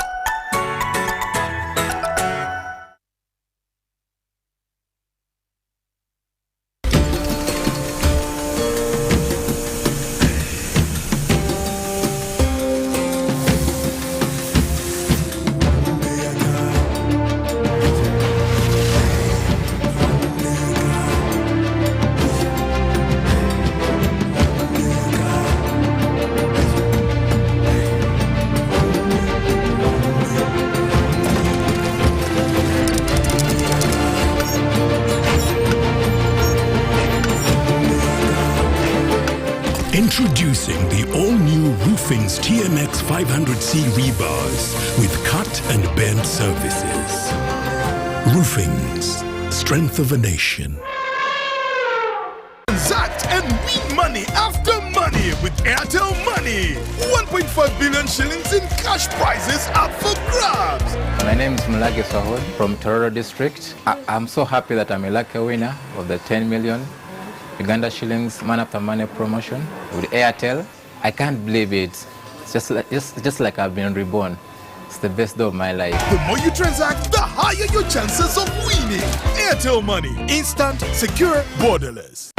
Introducing the all-new Roofing's TMX 500C rebars with cut and bend surfaces. Roofing's, strength of a nation. Transact and win money after money with Airtel Money. 1.5 billion shillings in cash prizes up for grabs. My name is Mulage Sahod from Tororo District. I'm so happy that I'm a lucky winner of the 10 million Uganda shillings man after money promotion with Airtel. I can't believe it. It's just like I've been reborn. It's the best day of my life. The more you transact, the higher your chances of winning. Airtel Money. Instant, secure, borderless.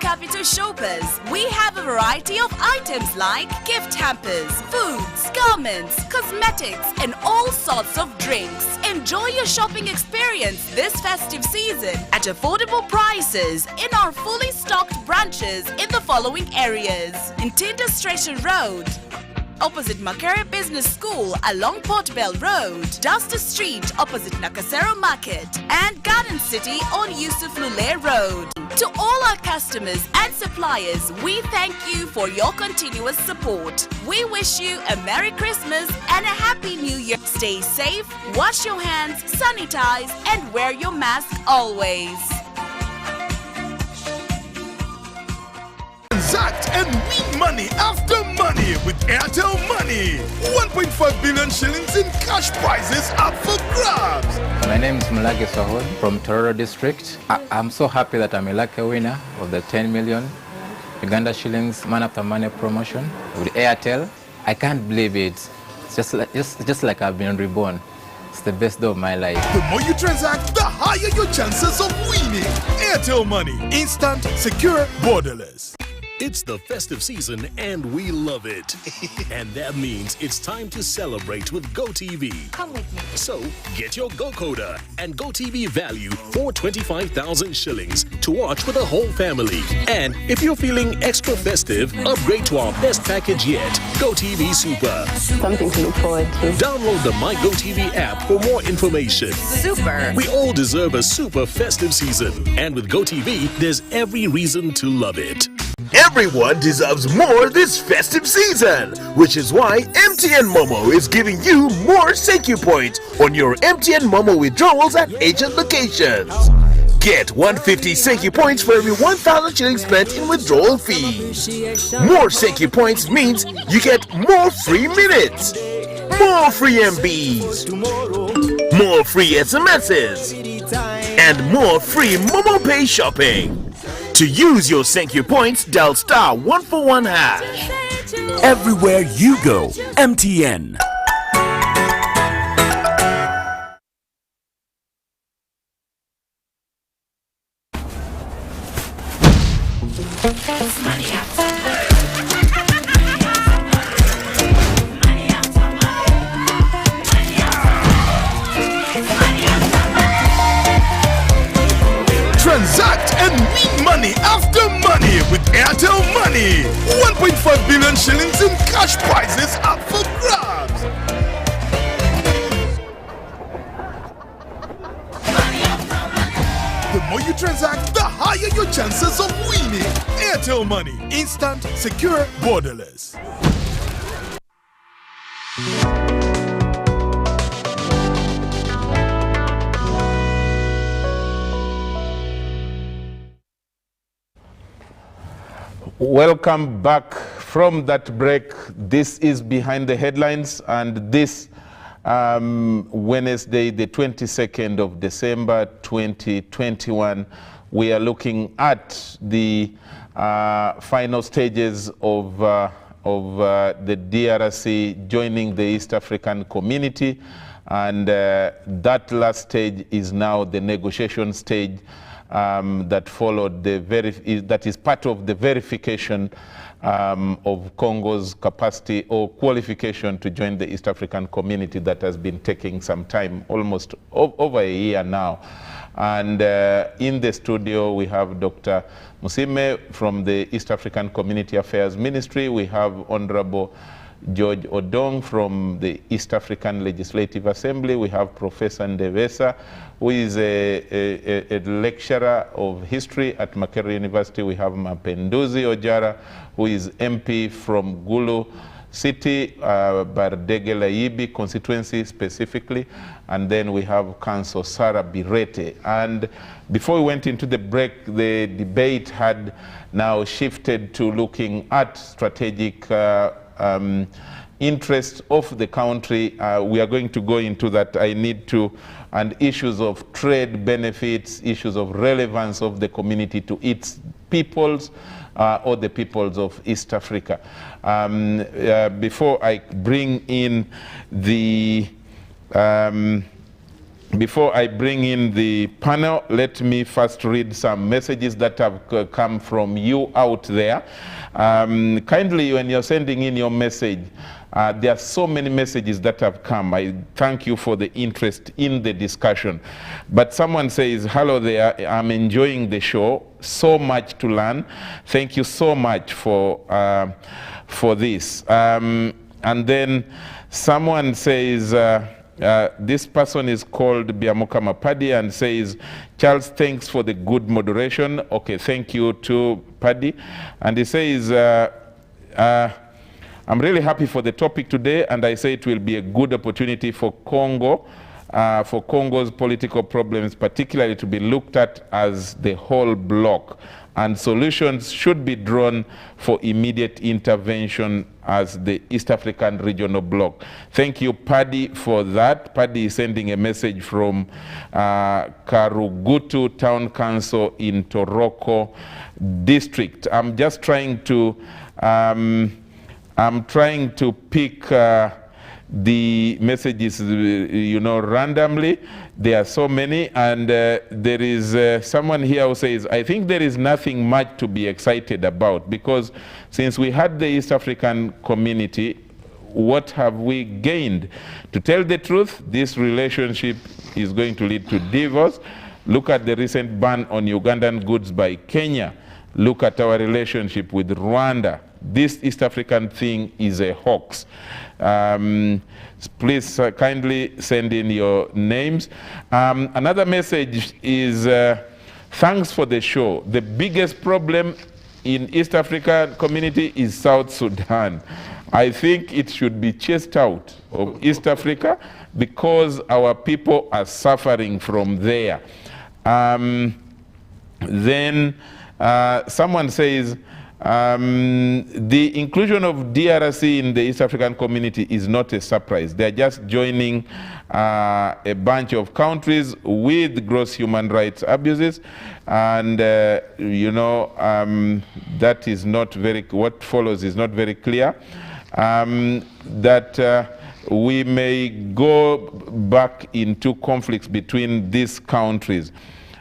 Capital Shoppers, we have a variety of items like gift hampers, foods, garments, cosmetics, and all sorts of drinks. Enjoy your shopping experience this festive season at affordable prices in our fully stocked branches in the following areas: in Tinda Stretcher Road, opposite Makere Business School along Port Bell Road, Duster Street opposite Nakasero Market, and Garden City on Yusuf Lule Road. To all our customers and suppliers, we thank you for your continuous support. We wish you a Merry Christmas and a Happy New Year. Stay safe, wash your hands, sanitize, and wear your mask always. Transact and win money after money with Airtel Money. 1.5 billion shillings in cash prizes up for grabs. My name is Mulage Sahod from Tororo District. I'm so happy that I'm a lucky winner of the 10 million Uganda shillings man after money promotion with Airtel. I can't believe it. It's just like I've been reborn. It's the best day of my life. The more you transact, the higher your chances of winning. Airtel Money. Instant, secure, borderless. It's the festive season and we love it. And that means it's time to celebrate with GoTV. Come with me. So get your GoCoder and GoTV value for 25,000 shillings to watch with the whole family. And if you're feeling extra festive, upgrade to our best package yet, GoTV Super. Something to look forward to. Download the My GoTV app for more information. Super. We all deserve a super festive season. And with GoTV, there's every reason to love it. Everyone deserves more this festive season, which is why MTN Momo is giving you more Senkyu points on your MTN Momo withdrawals at agent locations. Get 150 Senkyu points for every 1,000 shillings spent in withdrawal fees. More Senkyu points means you get more free minutes, more free MBs, more free SMSs, and more free Momo Pay shopping. To use your Senkyu points, dial *141#. Everywhere you go, MTN. Transact and win money after money with Airtel Money. 1.5 billion shillings in cash prizes up for grabs. The more you transact, the higher your chances of winning. Airtel Money. Instant, secure, borderless. Welcome back from that break. This is Behind the Headlines, and this Wednesday, the 22nd of December 2021, we are looking at the final stages of the DRC joining the East African Community, and that last stage is now the negotiation stage. That followed that is part of the verification of Congo's capacity or qualification to join the East African Community that has been taking some time, almost over a year now. And in the studio, we have Dr. Musime from the East African Community Affairs Ministry. We have Honorable George Odong from the East African Legislative Assembly. We have Professor Ndevesa, who is a lecturer of history at Makerere University. We have Mapenduzi Ojara, who is MP from Gulu City, Bardege Laibi constituency specifically. And then we have Councillor Sarah Birete. And before we went into the break, the debate had now shifted to looking at strategic interest of the country. We are going to go into that. And issues of trade benefits, issues of relevance of the community to its peoples or the peoples of East Africa. Before I bring in the panel, let me first read some messages that have come from you out there. Kindly, when you're sending in your message, there are so many messages that have come. I thank you for the interest in the discussion. But someone says, hello there, I'm enjoying the show, so much to learn. Thank you so much for this. And then someone says, this person is called Biamuka Mapadi and says, Charles, thanks for the good moderation. Okay, thank you to Paddy. And he says, I'm really happy for the topic today, and I say it will be a good opportunity for Congo, for Congo's political problems, particularly to be looked at as the whole bloc, and solutions should be drawn for immediate intervention as the East African regional bloc. Thank you, Paddy, for that. Paddy is sending a message from Karugutu Town Council in Toroko District. I'm just trying to pick the messages, you know, randomly. There are so many, and there is someone here who says, I think there is nothing much to be excited about, because since we had the East African community, what have we gained? To tell the truth, this relationship is going to lead to divorce. Look at the recent ban on Ugandan goods by Kenya. Look at our relationship with Rwanda. This East African thing is a hoax. Please kindly send in your names. Another message is thanks for the show. The biggest problem in East African community is South Sudan. I think it should be chased out of East Africa because our people are suffering from there. Then someone says, the inclusion of DRC in the East African community is not a surprise. They're just joining a bunch of countries with gross human rights abuses, and you know, that is not very, what follows is not very clear. That we may go back into conflicts between these countries.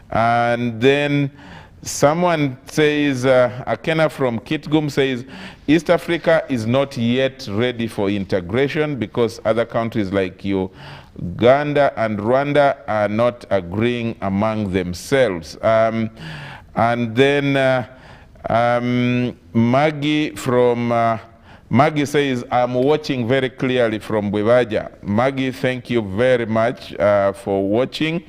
And then someone says, Akena from Kitgum says, East Africa is not yet ready for integration because other countries like Uganda and Rwanda are not agreeing among themselves. And then Maggie from Maggie says, I'm watching very clearly from Bwebaja. Maggie, thank you very much for watching.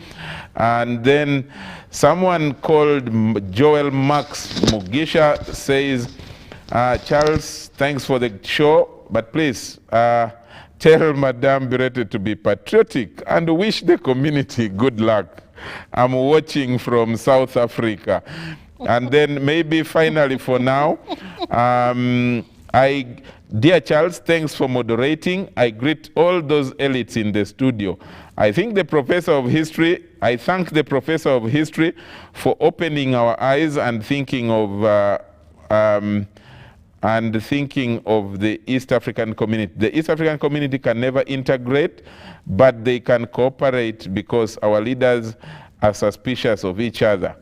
And then someone called Joel Max Mugisha says, Charles, thanks for the show, but please tell Madame Birete to be patriotic and wish the community good luck. I'm watching from South Africa. And then maybe finally for now, dear Charles, thanks for moderating. I greet all those elites in the studio. I thank the professor of history for opening our eyes and thinking of the East African community. The East African community can never integrate, but they can cooperate because our leaders are suspicious of each other.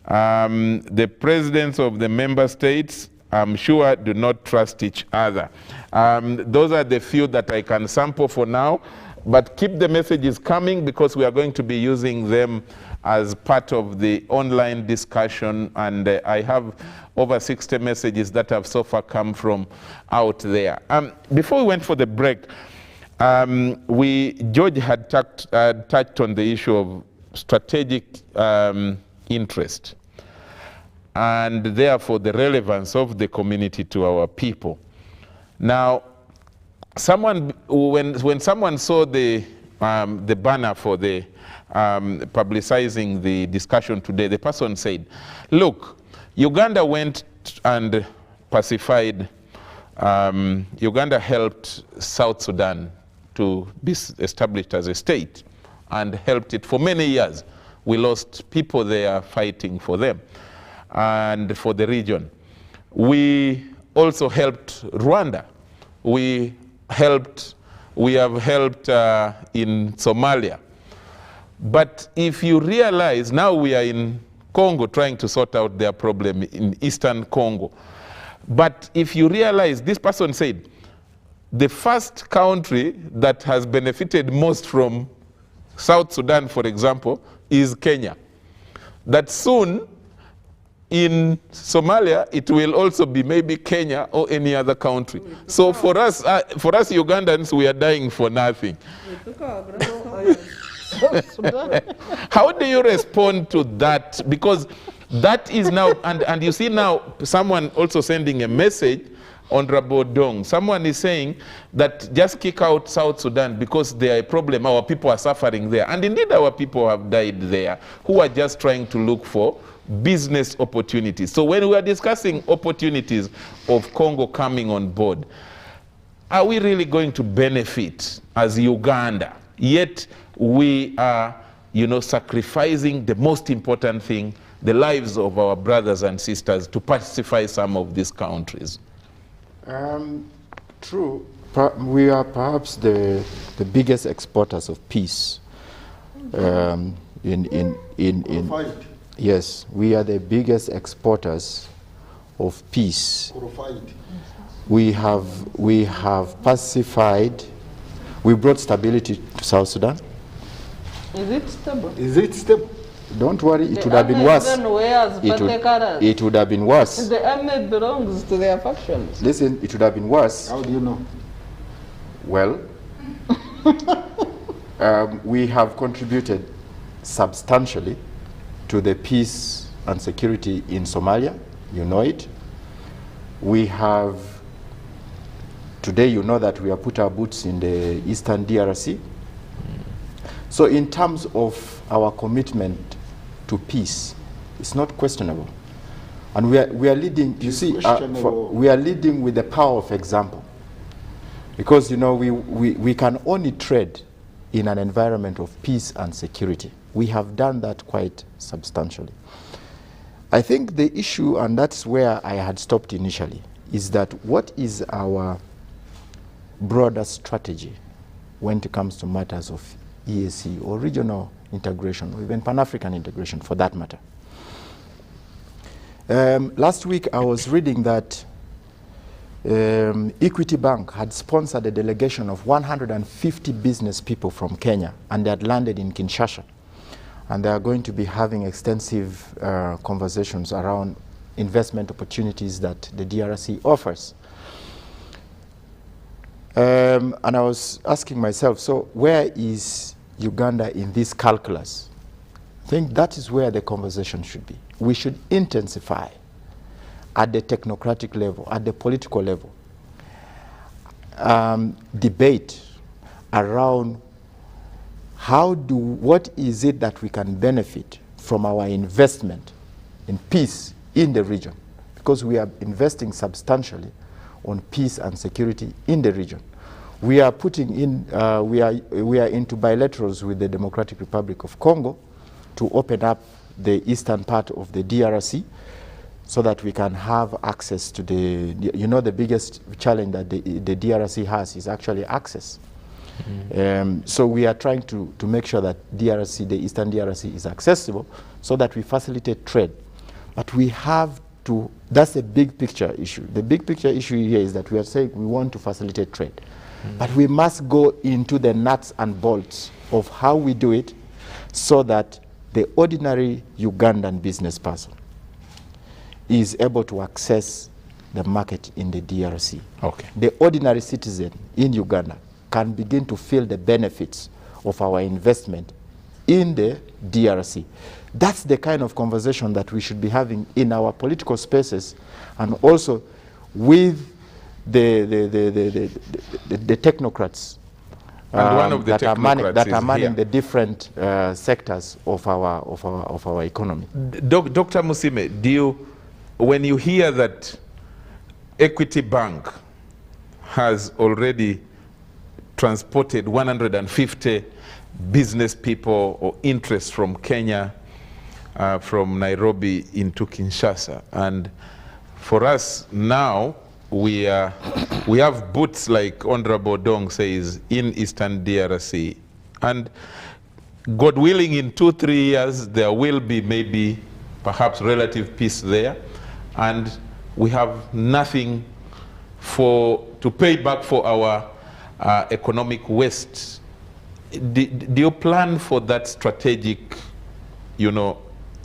The presidents of the member states, I'm sure, do not trust each other. Those are the few that I can sample for now, but keep the messages coming because we are going to be using them as part of the online discussion, and I have over 60 messages that have so far come from out there. Before we went for the break, George had touched on the issue of strategic interest, and therefore the relevance of the community to our people. Now, when someone saw the banner for the publicizing the discussion today, the person said, look, Uganda went and pacified, Uganda helped South Sudan to be established as a state and helped it for many years. We lost people there fighting for them and for the region. We also helped Rwanda. We have helped in Somalia. But if you realize, now we are in Congo trying to sort out their problem in Eastern Congo. But if you realize, this person said, the first country that has benefited most from South Sudan, for example, is Kenya. That soon, in Somalia, it will also be maybe Kenya or any other country. So for us Ugandans, we are dying for nothing. How do you respond to that? Because that is now, and you see now, someone also sending a message, Honorable Dong. Someone is saying that just kick out South Sudan because they are a problem. Our people are suffering there. And indeed, our people have died there who are just trying to look for business opportunities. So when we are discussing opportunities of Congo coming on board, are we really going to benefit as Uganda? Yet we are, sacrificing the most important thing, the lives of our brothers and sisters, to pacify some of these countries. True. We are perhaps the biggest exporters of peace. Yes, we are the biggest exporters of peace. We have pacified. We brought stability to South Sudan. Is it stable? Is it stable? Don't worry, it would have been worse. It would have been worse. The army belongs to their factions. Listen, it would have been worse. How do you know? Well, we have contributed substantially to the peace and security in Somalia. You know it. We have, today you know that we have put our boots in the eastern DRC. So in terms of our commitment to peace, it's not questionable. And we are leading, you see, we are leading with the power of example. Because, you know, we can only trade in an environment of peace and security. We have done that quite substantially. I think the issue, and that's where I had stopped initially, is that what is our broader strategy when it comes to matters of EAC or regional integration, or even Pan-African integration for that matter. Last week I was reading that Equity Bank had sponsored a delegation of 150 business people from Kenya, and they had landed in Kinshasa. And they are going to be having extensive conversations around investment opportunities that the DRC offers. And I was asking myself, so where is Uganda in this calculus? I think that is where the conversation should be. We should intensify at the technocratic level, at the political level, debate around what is it that we can benefit from our investment in peace in the region, because we are investing substantially on peace and security in the region. We are putting in, we are into bilaterals with the Democratic Republic of Congo to open up the eastern part of the DRC so that we can have access to the, you know, the biggest challenge that the DRC has is actually access. So we are trying to make sure that DRC, the eastern DRC, is accessible so that we facilitate trade. But we have to, that's a big picture issue. The big picture issue here is that we are saying we want to facilitate trade. But we must go into the nuts and bolts of how we do it so that the ordinary Ugandan business person is able to access the market in the DRC. Okay. The ordinary citizen in Uganda can begin to feel the benefits of our investment in the DRC. That's the kind of conversation that we should be having in our political spaces, and also with the technocrats that are manning the different sectors of our economy. Dr. Musime, when you hear that Equity Bank has already transported 150 business people or interests from Kenya, from Nairobi into Kinshasa, and for us now, we have boots, like Honorable Dong says, in Eastern DRC. And God willing, in 2-3 years, there will be maybe perhaps relative peace there. And we have nothing to pay back for our economic waste. Do you plan for that strategic,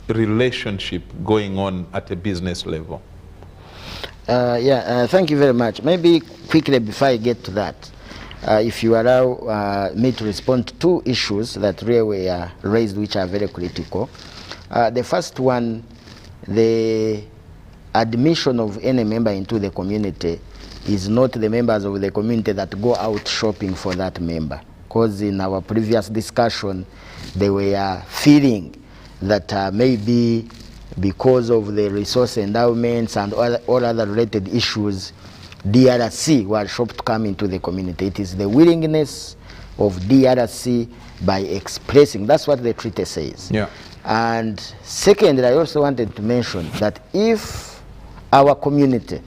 relationship going on at a business level? Thank you very much. Maybe quickly before I get to that, if you allow me to respond to two issues that really were raised, which are very critical. The first one, the admission of any member into the community is not the members of the community that go out shopping for that member. Because in our previous discussion, they were feeling that maybe because of the resource endowments and all other related issues, DRC was shocked to come into the community. It is the willingness of DRC by expressing, that's what the treaty says. Yeah. And second, I also wanted to mention that if our community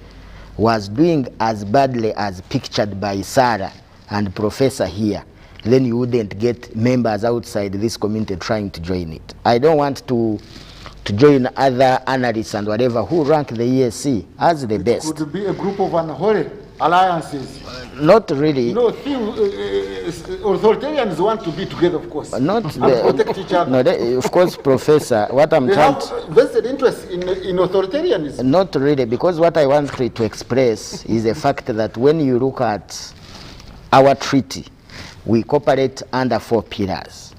was doing as badly as pictured by Sarah and Professor here, then you wouldn't get members outside this community trying to join it. I don't want to join other analysts and whatever who rank the EAC as the best. Could be a group of unholy alliances. Not really. No, authoritarians want to be together, of course. Not and protect each other. No, of course, Professor. What I'm trying have vested interest in authoritarianism. Not really, because what I want to express is the fact that when you look at our treaty, we cooperate under 4 pillars.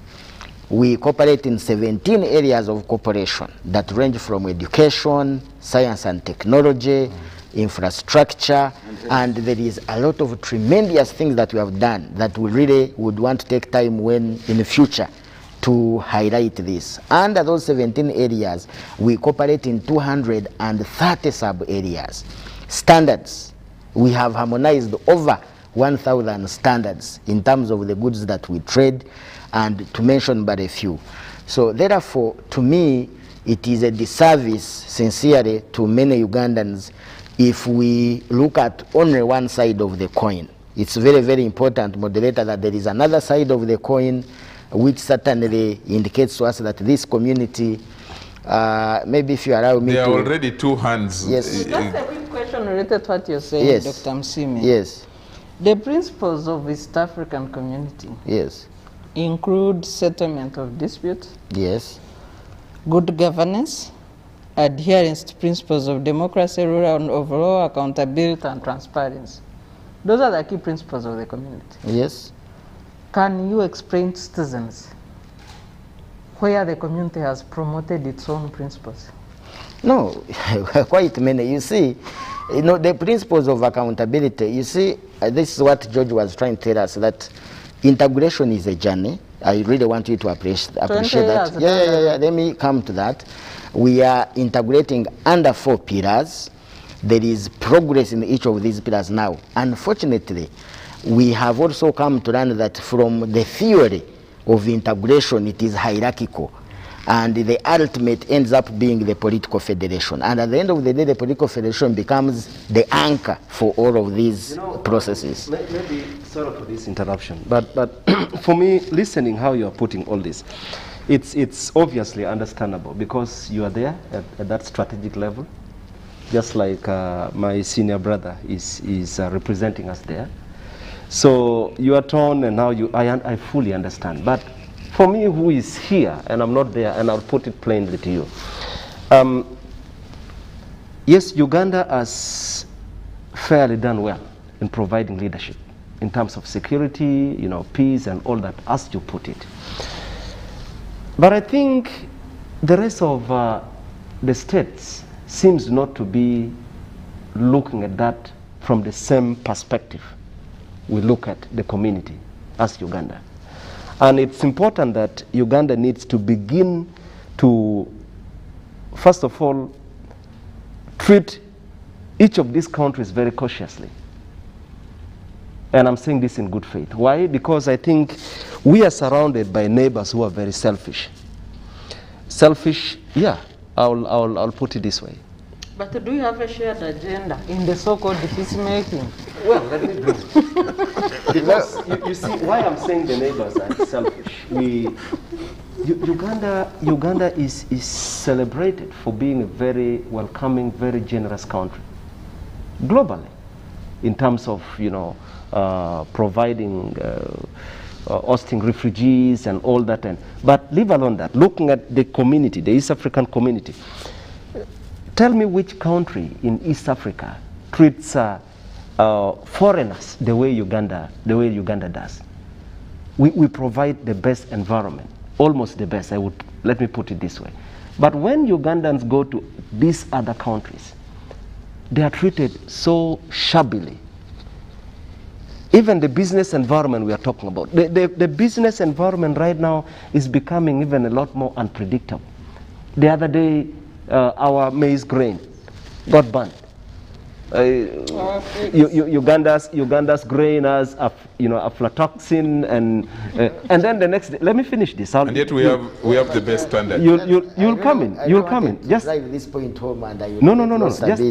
We cooperate in 17 areas of cooperation that range from education, science and technology, infrastructure, and there is a lot of tremendous things that we have done that we really would want to take time when in the future to highlight this. Under those 17 areas, we cooperate in 230 sub-areas. Standards, we have harmonized over 1,000 standards in terms of the goods that we trade, and to mention but a few. So therefore, to me, it is a disservice, sincerely, to many Ugandans if we look at only one side of the coin. It's very, very important, moderator, that there is another side of the coin which certainly indicates to us that this community, maybe if you allow me there to... are already 2 hands. Yes. Just a quick question related to what you're saying, Yes. Dr. Msimi. Yes. The principles of East African community Yes. include settlement of disputes, Yes. good governance, adherence to principles of democracy, rule of law, accountability, and transparency. Those are the key principles of the community. Yes. Can you explain to citizens where the community has promoted its own principles? No, quite many. You see, the principles of accountability, you see, this is what George was trying to tell us, that integration is a journey. I really want you to appreciate that. Yeah. Let me come to that. We are integrating under 4 pillars. There is progress in each of these pillars now. Unfortunately, we have also come to learn that from the theory of integration, it is hierarchical. And the ultimate ends up being the political federation. And at the end of the day, the political federation becomes the anchor for all of these processes. Maybe, sorry for this interruption, but for me, listening how you are putting all this, it's obviously understandable because you are there at that strategic level, just like my senior brother is representing us there. So your tone and how I fully understand. But for me, who is here, and I'm not there, and I'll put it plainly to you. Yes, Uganda has fairly done well in providing leadership in terms of security, peace and all that, as you put it. But I think the rest of the states seems not to be looking at that from the same perspective we look at the community as Uganda. And it's important that Uganda needs to begin to, first of all, treat each of these countries very cautiously. And I'm saying this in good faith. Why? Because I think we are surrounded by neighbors who are very selfish. Selfish, yeah, I'll put it this way. But do you have a shared agenda in the so-called peacemaking? Well, let me bring it. Because you see why I'm saying the neighbors are selfish. Uganda is celebrated for being a very welcoming, very generous country, globally, in terms of providing, hosting refugees and all that. But leave alone that. Looking at the community, the East African community. Tell me which country in East Africa treats foreigners the way Uganda does. We provide the best environment, almost the best. Let me put it this way. But when Ugandans go to these other countries, they are treated so shabbily. Even the business environment we are talking about, the business environment right now is becoming even a lot more unpredictable. The other day, our maize grain got burned. Uganda's grain has aflatoxin, and then the next day, let me finish this. And yet we have the best standard. You'll come in. You'll come in. Just drive this point home, and I no. Just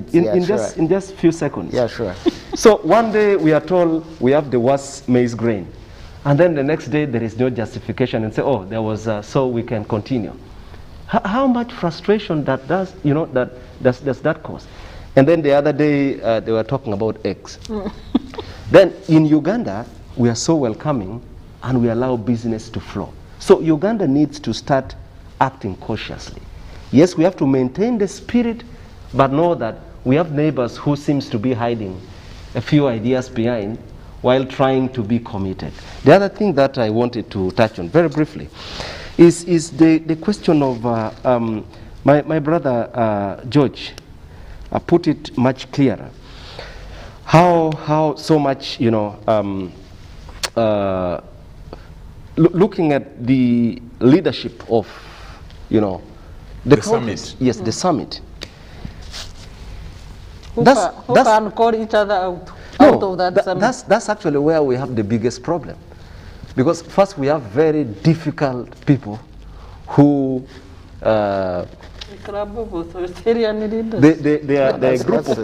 in just few seconds. Yeah, sure. So one day we are told we have the worst maize grain, and then the next day there is no justification and say, oh, there was so we can continue. How much frustration that does that cause? And then the other day they were talking about eggs. Then in Uganda we are so welcoming and we allow business to flow. So Uganda needs to start acting cautiously. Yes, we have to maintain the spirit, but know that we have neighbors who seems to be hiding a few ideas behind while trying to be committed. The other thing that I wanted to touch on very briefly is the question of my brother George put it much clearer. How so much, looking at the leadership of, the summit. Yes, the summit. Who can call each other out of that summit? That's actually where we have the biggest problem. Because first we have very difficult people who They are a group of...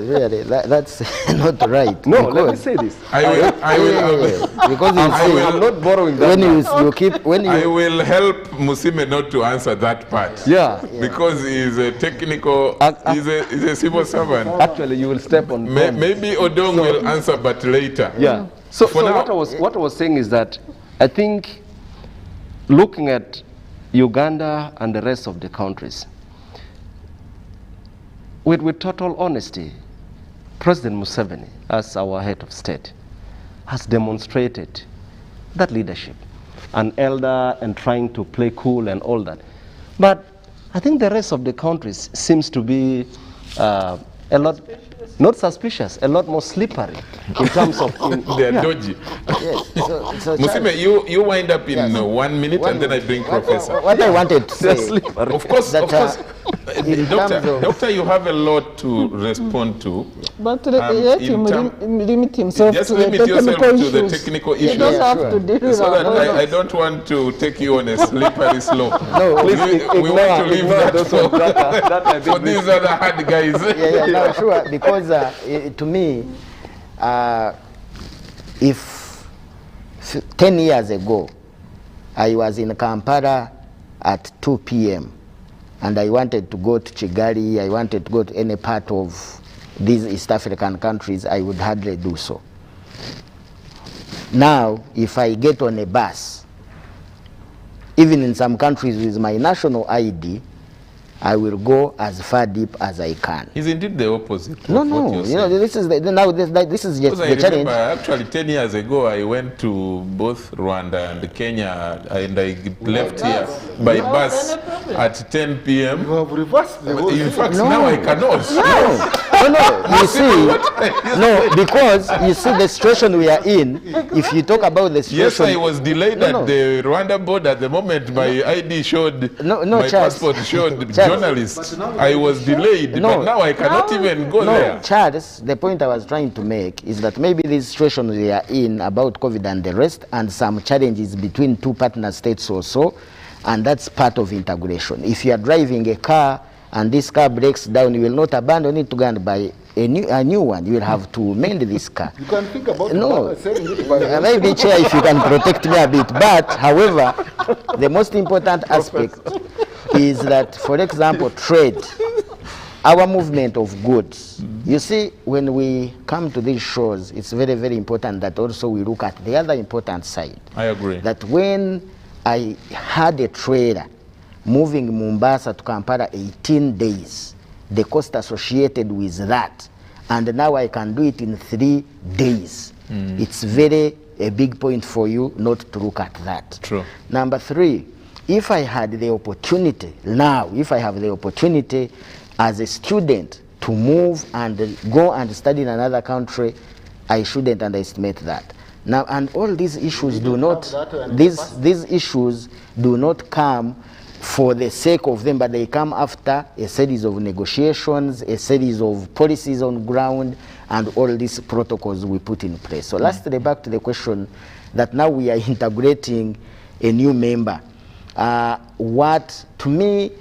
That's not right. No, let me say this. I will because I'm not borrowing that. I will help Musime not to answer that part. Yeah. Because he's a technical, he's a civil servant. Actually, you will step on. Maybe Odong will answer, but later. Yeah. So what I was saying is that I think looking at Uganda and the rest of the countries, with total honesty, President Museveni, as our head of state, has demonstrated that leadership, an elder and trying to play cool and all that. But I think the rest of the countries seems to be a lot, not suspicious, a lot more slippery in terms of... They are dodgy. Yes. So Musime, you wind up in 1 minute and then I bring Professor. What I wanted to say... Of course. Doctor, you have a lot to respond to. But let him limit himself just to limit the yourself technical to the issues. technical issues. You don't have to deal with so that all I don't want to take you on a slippery slope. No, we want to leave that for these other hard guys. No, sure, because to me, if 10 years ago, I was in Kampala at 2 p.m. and I wanted to go to Kigali, I wanted to go to any part of these East African countries, I would hardly do so. Now, if I get on a bus, even in some countries with my national ID, I will go as far deep as I can. Is indeed the opposite. No, this is this is just the challenge. Actually, 10 years ago, I went to both Rwanda and Kenya, and I left here by bus at 10 p.m. You have reversed the whole In fact, now I cannot. No, you see, because you see the situation we are in. If you talk about the situation, yes, I was delayed at the Rwanda border. At the moment, my ID showed, my passport showed journalists. I was delayed, but now I cannot even go there. Charles, the point I was trying to make is that maybe this situation we are in about COVID and the rest, and some challenges between two partner states also, and that's part of integration. If you are driving a car and this car breaks down, you will not abandon it to go and buy a new one. You will have to mend this car. You can think about selling it by maybe, Chair, if you can protect me a bit. But, however, the most important aspect is that, for example, trade, our movement of goods. You see, when we come to these shores, it's very, very important that also we look at the other important side. I agree. That when I had a trailer moving Mombasa to Kampala 18 days, the cost associated with that, and now I can do it in 3 days. It's a big point for you not to look at that. True. Number 3, if I had the opportunity, if I have the opportunity as a student to move and go and study in another country, I shouldn't underestimate that. Now, and all these issues do not, these issues do not come for the sake of them, but they come after a series of negotiations, a series of policies on ground, and all these protocols we put in place. So lastly, back to the question that now we are integrating a new member. To me,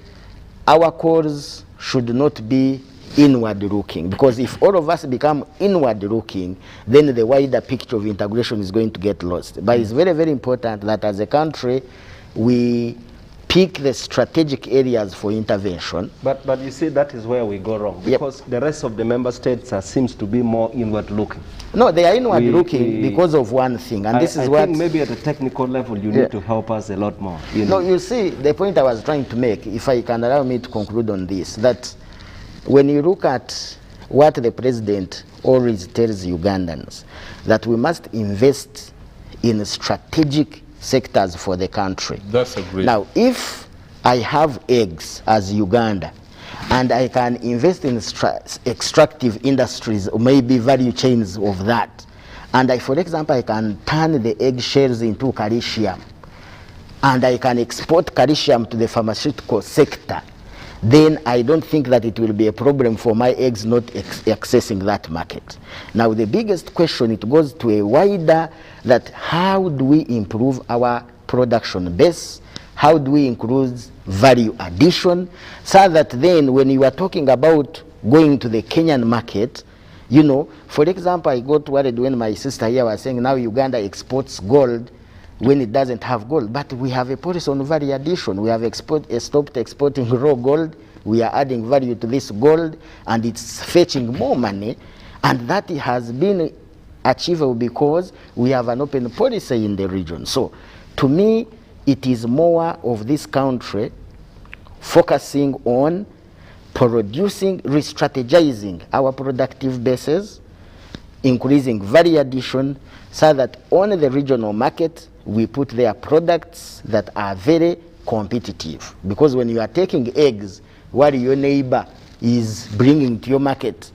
our calls should not be inward looking, because if all of us become inward looking, then the wider picture of integration is going to get lost. But it's very, very important that as a country, we pick the strategic areas for intervention. But you see, that is where we go wrong, because the rest of the member states seems to be more inward looking. No, they are inward looking because of one thing, and this is what... I think maybe at a technical level you need to help us a lot more. No, you see, the point I was trying to make, if I can allow me to conclude on this, that when you look at what the president always tells Ugandans, that we must invest in strategic sectors for the country. That's a great... Now, if I have eggs as Uganda, and I can invest in extractive industries, or maybe value chains of that, and for example, I can turn the egg shells into calcium, and I can export calcium to the pharmaceutical sector, then I don't think that it will be a problem for my eggs not accessing that market. Now, the biggest question, it goes to a wider, that how do we improve our production base? How do we increase value addition? So that then when you are talking about going to the Kenyan market, you know, for example, I got worried when my sister here was saying now Uganda exports gold when it doesn't have gold. But we have a policy on value addition. We have stopped exporting raw gold. We are adding value to this gold, and it's fetching more money. And that has been achievable because we have an open policy in the region. So to me, it is more of this country focusing on producing, re-strategizing our productive bases, increasing value addition, so that on the regional market, we put their products that are very competitive. Because when you are taking eggs, while your neighbor is bringing to your market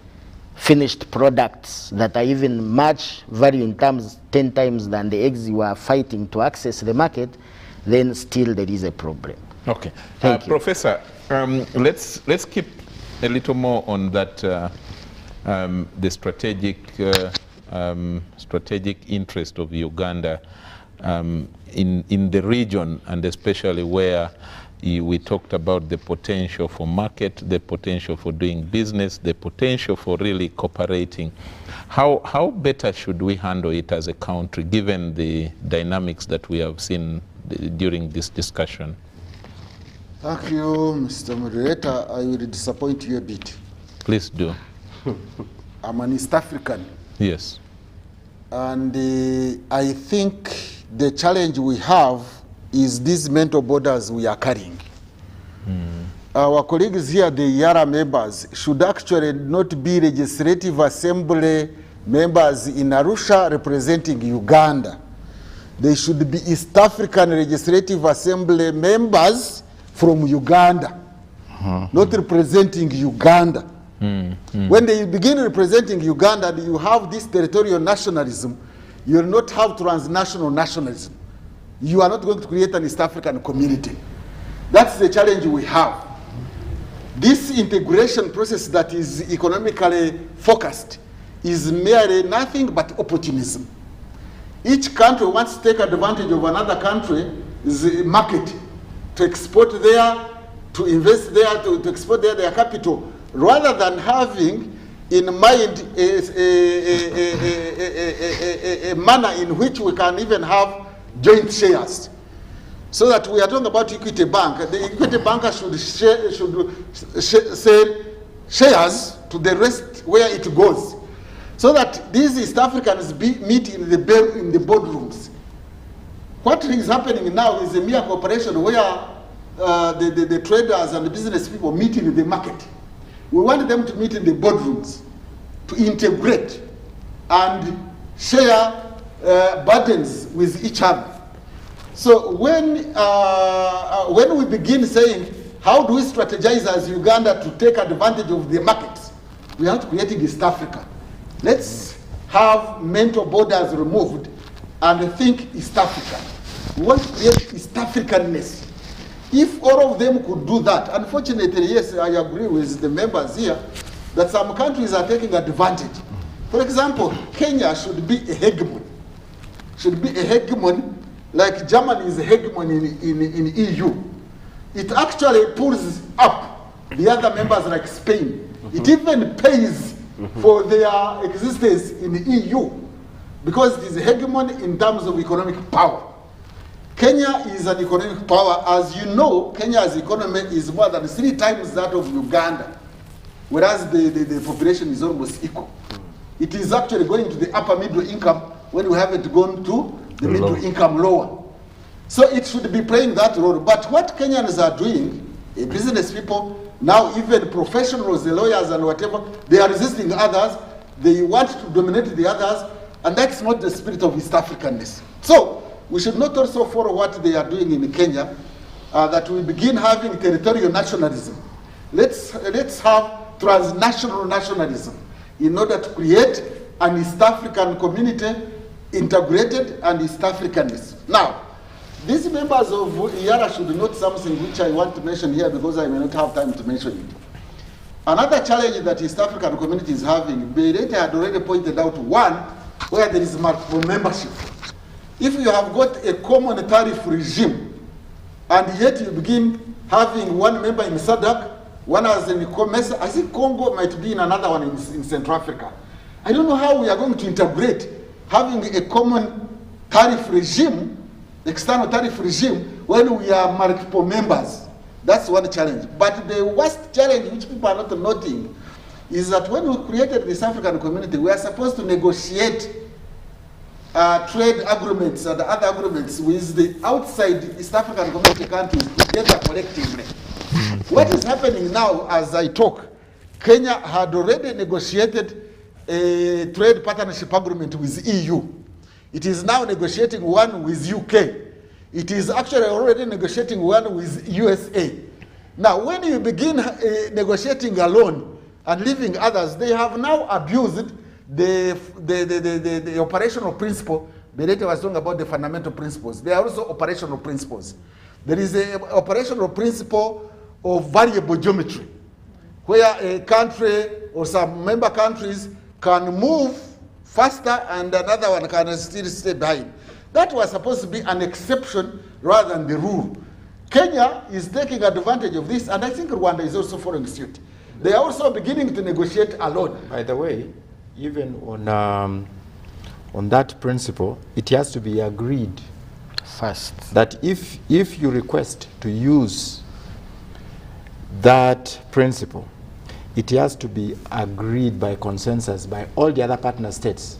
finished products that are even much value in terms 10 times than the eggs you are fighting to access the market, then still there is a problem. Okay. Thank you. Professor, let's keep a little more on that, the strategic interest of Uganda in the region, and especially where we talked about the potential for market, the potential for doing business, the potential for really cooperating. How better should we handle it as a country, given the dynamics that we have seen during this discussion? Thank you, Mr. Moderator. I will disappoint you a bit. Please do. I'm an East African. Yes. And I think the challenge we have is these mental borders we are carrying. Our colleagues here, the YARA members, should actually not be legislative assembly members in Arusha representing Uganda. They should be East African Legislative Assembly members from Uganda, not representing Uganda. When they begin representing Uganda, you have this territorial nationalism. You will not have transnational nationalism. You are not going to create an East African community. That's the challenge we have. This integration process that is economically focused is merely nothing but opportunism. Each country wants to take advantage of another country's market, to export there, to invest there, to export there their capital, rather than having in mind a manner in which we can even have joint shares. So that we are talking about Equity Bank. The Equity Banker should sell shares to the rest where it goes. So that these East Africans meet in the boardrooms. What is happening now is a mere cooperation where the traders and the business people meet in the market. We want them to meet in the boardrooms, to integrate and share burdens with each other. So when we begin saying, how do we strategize as Uganda to take advantage of the markets, we are not creating East Africa. Let's have mental borders removed and think East Africa. We want to create East Africanness. If all of them could do that, unfortunately, yes, I agree with the members here, that some countries are taking advantage. For example, Kenya should be a hegemon. Should be a hegemon like Germany is a hegemon in EU. It actually pulls up the other members like Spain. It even pays for their existence in the EU because it is a hegemon in terms of economic power. Kenya is an economic power. As you know, Kenya's economy is more than 3 times that of Uganda, whereas the population is almost equal. It is actually going to the upper middle income when we haven't gone to the middle income lower. So it should be playing that role. But what Kenyans are doing, business people, now even professionals, the lawyers and whatever, they are resisting others. They want to dominate the others, and that's not the spirit of East Africanness. So we should not also follow what they are doing in Kenya, that we begin having territorial nationalism. Let's have transnational nationalism in order to create an East African community, integrated and East Africanness. Now, these members of IARA should note something which I want to mention here because I may not have time to mention it. Another challenge that East African community is having, Berete had already pointed out one, where there is multiple membership. If you have got a common tariff regime, and yet you begin having one member in SADC, one as in COMESA, I think Congo might be in another one in Central Africa. I don't know how we are going to integrate having a common tariff regime, external tariff regime, when we are multiple members. That's one challenge. But the worst challenge, which people are not noting, is that when we created this African community, we are supposed to negotiate trade agreements and other agreements with the outside East African community countries together collectively. What is happening now as I talk, Kenya had already negotiated a trade partnership agreement with EU. It is now negotiating one with UK. It is actually already negotiating one with USA. Now, when you begin negotiating alone and leaving others, they have now abused the operational principle. Berete was talking about the fundamental principles. There are also operational principles. There is an operational principle of variable geometry, where a country or some member countries can move faster and another one can still stay behind. That was supposed to be an exception rather than the rule. Kenya is taking advantage of this, and I think Rwanda is also following suit. They are also beginning to negotiate alone. By the way, even on that principle, it has to be agreed first that if you request to use that principle, it has to be agreed by consensus by all the other partner states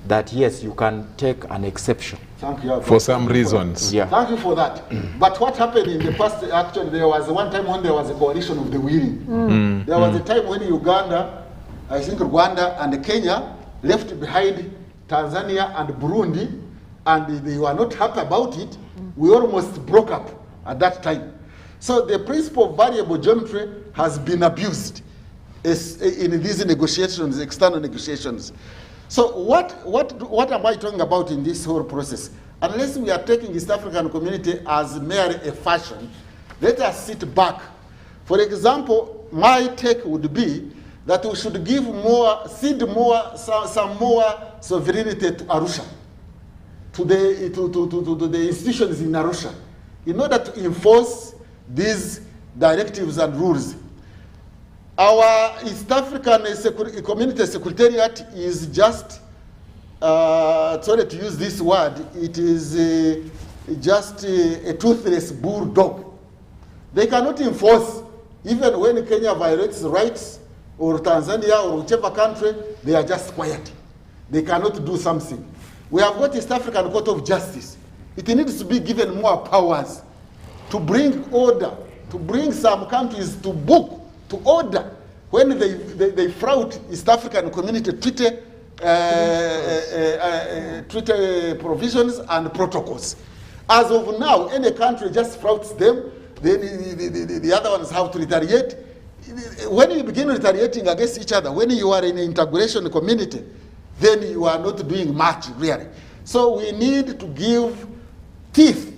that yes, you can take an exception. Thank you. For some reasons. Yeah. Thank you for that. But what happened in the past, actually, there was one time when there was a coalition of the willing. There was a time when Uganda, I think Rwanda and Kenya left behind Tanzania and Burundi, and they were not happy about it. We almost broke up at that time. So the principle of variable geometry has been abused in these negotiations, external negotiations. So what am I talking about in this whole process? Unless we are taking East African community as merely a fashion, let us sit back. For example, my take would be that we should give more, cede more, some more sovereignty to Arusha, to the institutions in Arusha, in order to enforce these directives and rules. Our East African Community Secretariat is just, sorry to use this word, it is just a toothless bulldog. They cannot enforce, even when Kenya violates rights, or Tanzania, or whichever country, they are just quiet. They cannot do something. We have got East African Court of Justice. It needs to be given more powers to bring order, to bring some countries to book, to order, when they flout East African community treaty provisions and protocols. As of now, any country just flouts them, then the other ones have to retaliate. When you begin retaliating against each other, when you are in an integration community, then you are not doing much, really. So we need to give teeth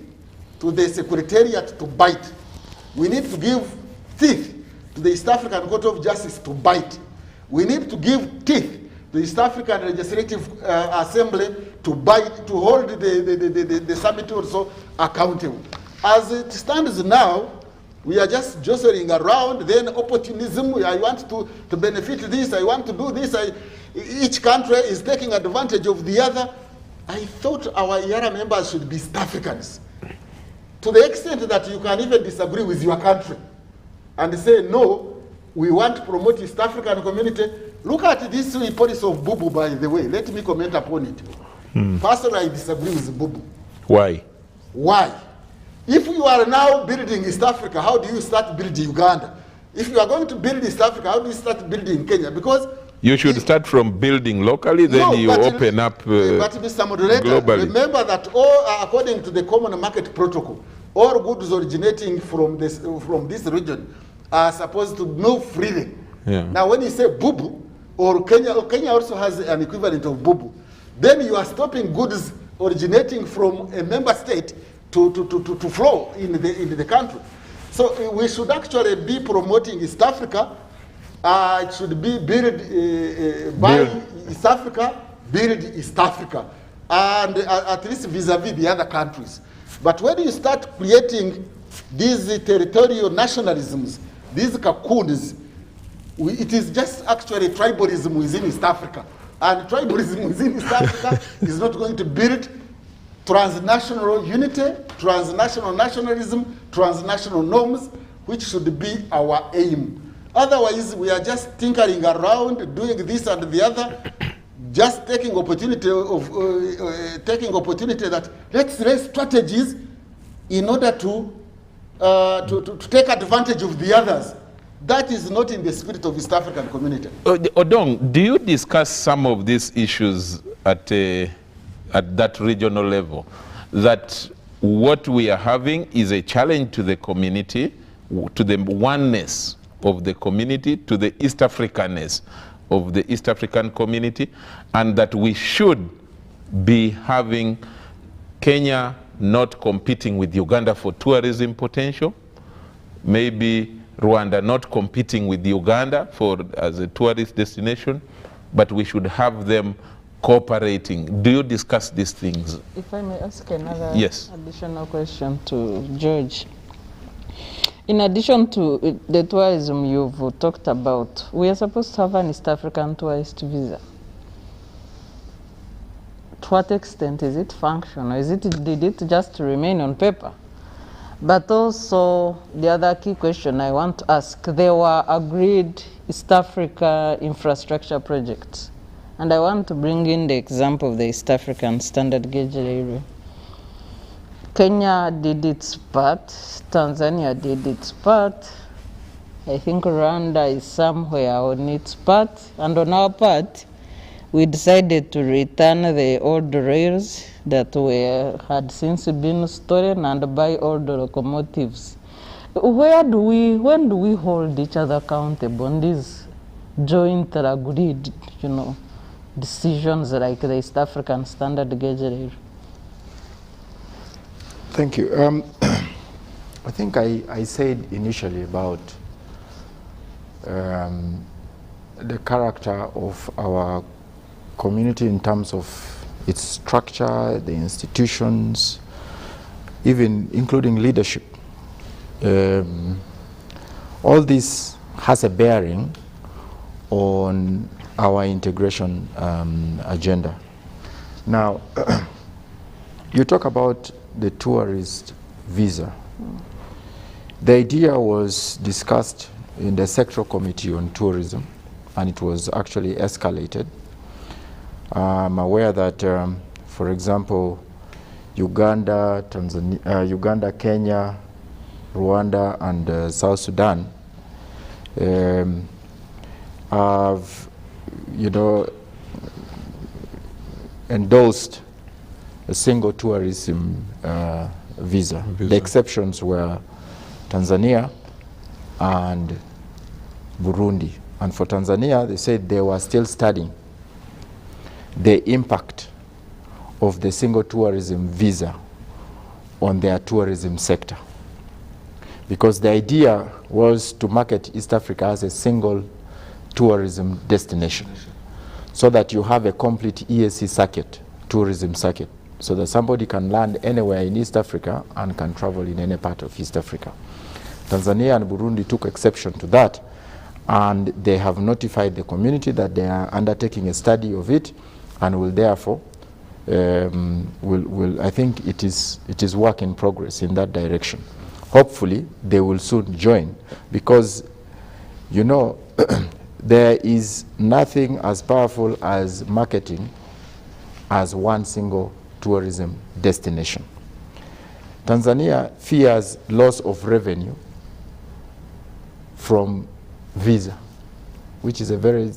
to the Secretariat to bite. We need to give teeth to the East African Court of Justice to bite. We need to give teeth the East African Legislative Assembly to hold the summit also accountable. As it stands now, we are just jostling around, then opportunism, I want to benefit this, I want to do this, each country is taking advantage of the other. I thought our ERA members should be East Africans. To the extent that you can even disagree with your country and say, no, we want to promote East African community. Look at this policy of Bubu, by the way. Let me comment upon it. Personally, I disagree with Bubu. Why? Why? If you are now building East Africa, how do you start building Uganda? If you are going to build East Africa, how do you start building Kenya? Because you should start from building locally, then you open up but Mr. Moderator, globally. Remember that all, according to the Common Market Protocol, all goods originating from this region are supposed to move freely. Yeah. Now, when you say Bubu, or Kenya also has an equivalent of Bubu, then you are stopping goods originating from a member state to flow in the country. So we should actually be promoting East Africa. It should be built by East Africa, build East Africa, and at least vis-a-vis the other countries. But when you start creating these territorial nationalisms, these cocoons, it is just actually tribalism within East Africa. And tribalism within East Africa is not going to build transnational unity, transnational nationalism, transnational norms, which should be our aim. Otherwise, we are just tinkering around, doing this and the other, just taking opportunity that let's raise strategies in order to take advantage of the others. That is not in the spirit of East African community. Odong, do you discuss some of these issues at that regional level? That what we are having is a challenge to the community, to the oneness of the community, to the East Africanness of the East African community, and that we should be having Kenya not competing with Uganda for tourism potential, maybe Rwanda not competing with Uganda as a tourist destination, but we should have them cooperating. Do you discuss these things? If I may ask another additional question to George. In addition to the tourism you've talked about, we are supposed to have an East African tourist visa. To what extent is it functional? Did it just remain on paper? But also, the other key question I want to ask, there were agreed East Africa infrastructure projects. And I want to bring in the example of the East African standard gauge railway. Kenya did its part, Tanzania did its part, I think Rwanda is somewhere on its part, and on our part, we decided to return the old rails that had since been stolen and buy old locomotives. When do we hold each other accountable on these joint agreed, decisions like the East African standard gauge rail? Thank you. I think I said initially about the character of our community in terms of its structure, the institutions, even including leadership. All this has a bearing on our integration agenda. Now, you talk about the tourist visa. The idea was discussed in the sectoral committee on tourism, and it was actually escalated. I'm aware that, for example, Uganda, Kenya, Rwanda, and South Sudan have, endorsed a single tourism visa. The exceptions were Tanzania and Burundi. And for Tanzania, they said they were still studying the impact of the single tourism visa on their tourism sector. Because the idea was to market East Africa as a single tourism destination. so that you have a complete EAC circuit, tourism circuit, so that somebody can land anywhere in East Africa and can travel in any part of East Africa. Tanzania and Burundi took exception to that, and they have notified the community that they are undertaking a study of it, and will therefore, I think it is work in progress in that direction. Hopefully, they will soon join, because, you know, there is nothing as powerful as marketing as one single tourism destination. Tanzania fears loss of revenue from visa, which is a very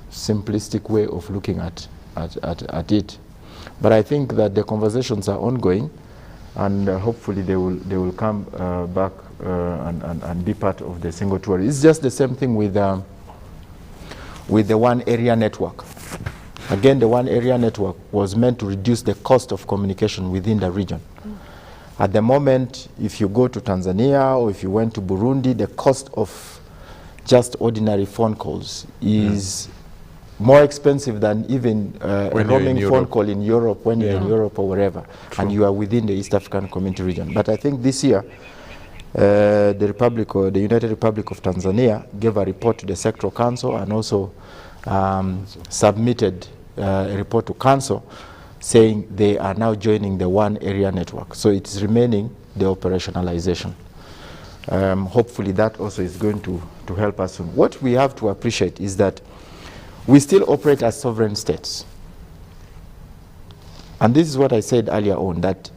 simplistic way of looking at it. But I think that the conversations are ongoing, and hopefully they will come back and be part of the single tour. It's just the same thing with the one area network. Again, the one area network was meant to reduce the cost of communication within the region. At the moment, if you go to Tanzania or if you went to Burundi, the cost of just ordinary phone calls is more expensive than even a roaming phone call in Europe when you're in Europe or wherever, and you are within the East African Community region. But I think this year, the United Republic of Tanzania gave a report to the Sectoral Council, and also submitted a report to Council saying they are now joining the one area network. So it's remaining the operationalization. Hopefully that also is going to help us soon. What we have to appreciate is that we still operate as sovereign states. And this is what I said earlier on, that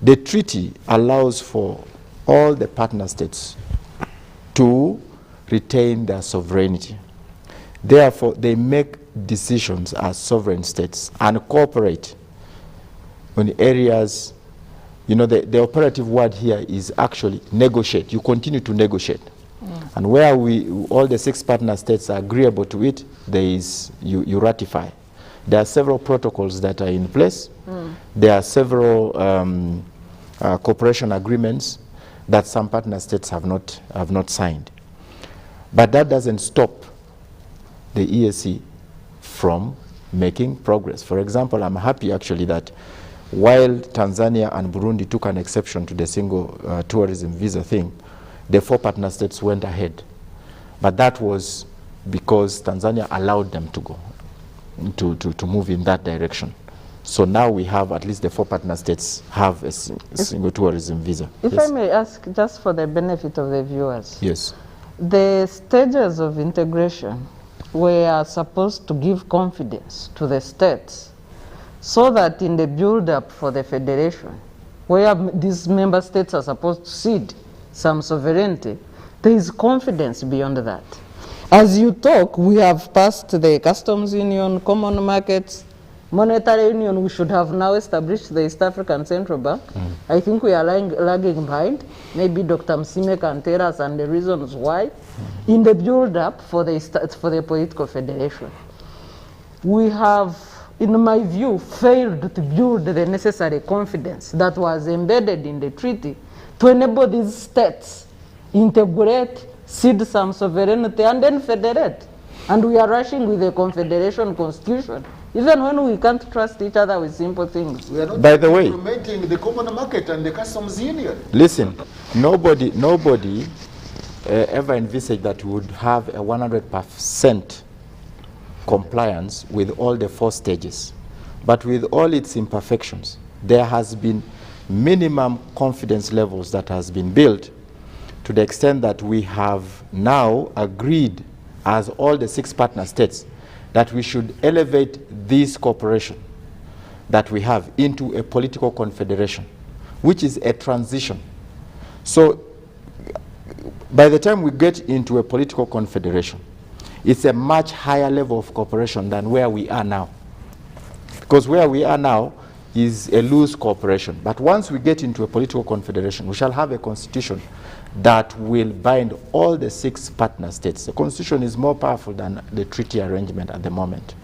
the treaty allows for all the partner states to retain their sovereignty. Therefore, they make decisions as sovereign states and cooperate on areas. You know, the operative word here is actually negotiate. You continue to negotiate. And where all the 6 partner states are agreeable to it, you ratify. There are several protocols that are in place. There are several cooperation agreements that some partner states have not signed. But that doesn't stop the EAC from making progress. For example, I'm happy actually that while Tanzania and Burundi took an exception to the single tourism visa thing, the 4 partner states went ahead. But that was because Tanzania allowed them to go, to move in that direction. So now we have, at least the 4 partner states have a single tourism visa. If I may ask, just for the benefit of the viewers. Yes. The stages of integration were supposed to give confidence to the states, so that in the build-up for the federation, where these member states are supposed to cede some sovereignty, there is confidence beyond that. As you talk, we have passed the customs union, common markets, monetary union. We should have now established the East African Central Bank. I think we are lagging behind. Maybe Dr. Msime can tell us and the reasons why. In the build-up for the political federation, we have, in my view, failed to build the necessary confidence that was embedded in the treaty to enable these states integrate, cede some sovereignty, and then federate. And we are rushing with the confederation constitution, even when we can't trust each other with simple things. We are not By the way, implementing the common market and the customs union. Listen, nobody ever envisaged that we would have a 100% compliance with all the 4 stages. But with all its imperfections, there has been minimum confidence levels that has been built, to the extent that we have now agreed as all the 6 partner states that we should elevate this cooperation that we have into a political confederation, which is a transition. So by the time we get into a political confederation, it's a much higher level of cooperation than where we are now. Because where we are now is a loose cooperation. But once we get into a political confederation, we shall have a constitution that will bind all the 6 partner states. The constitution is more powerful than the treaty arrangement at the moment.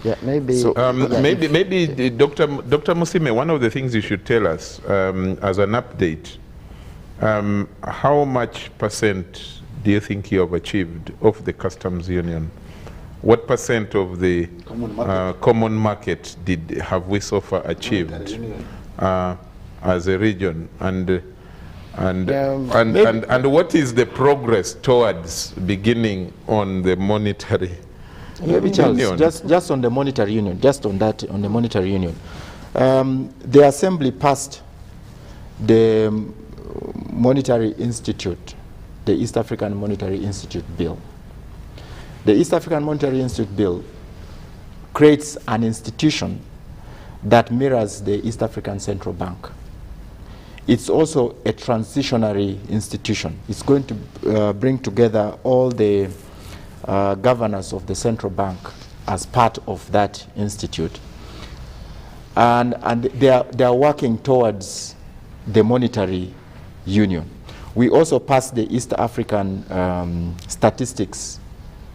Yeah, maybe. So, maybe Dr. Musime, one of the things you should tell us as an update, how much % do you think you have achieved of the customs union what percent of the common market have we so far achieved as a region, and what is the progress towards beginning on the monetary union? Just on the monetary union, on the monetary union, the Assembly passed the Monetary Institute, the East African Monetary Institute Bill. The East African Monetary Institute Bill creates an institution that mirrors the East African Central Bank. It's also a transitionary institution. It's going to bring together all the governors of the central bank as part of that institute. And they are working towards the monetary union. We also passed the East African Statistics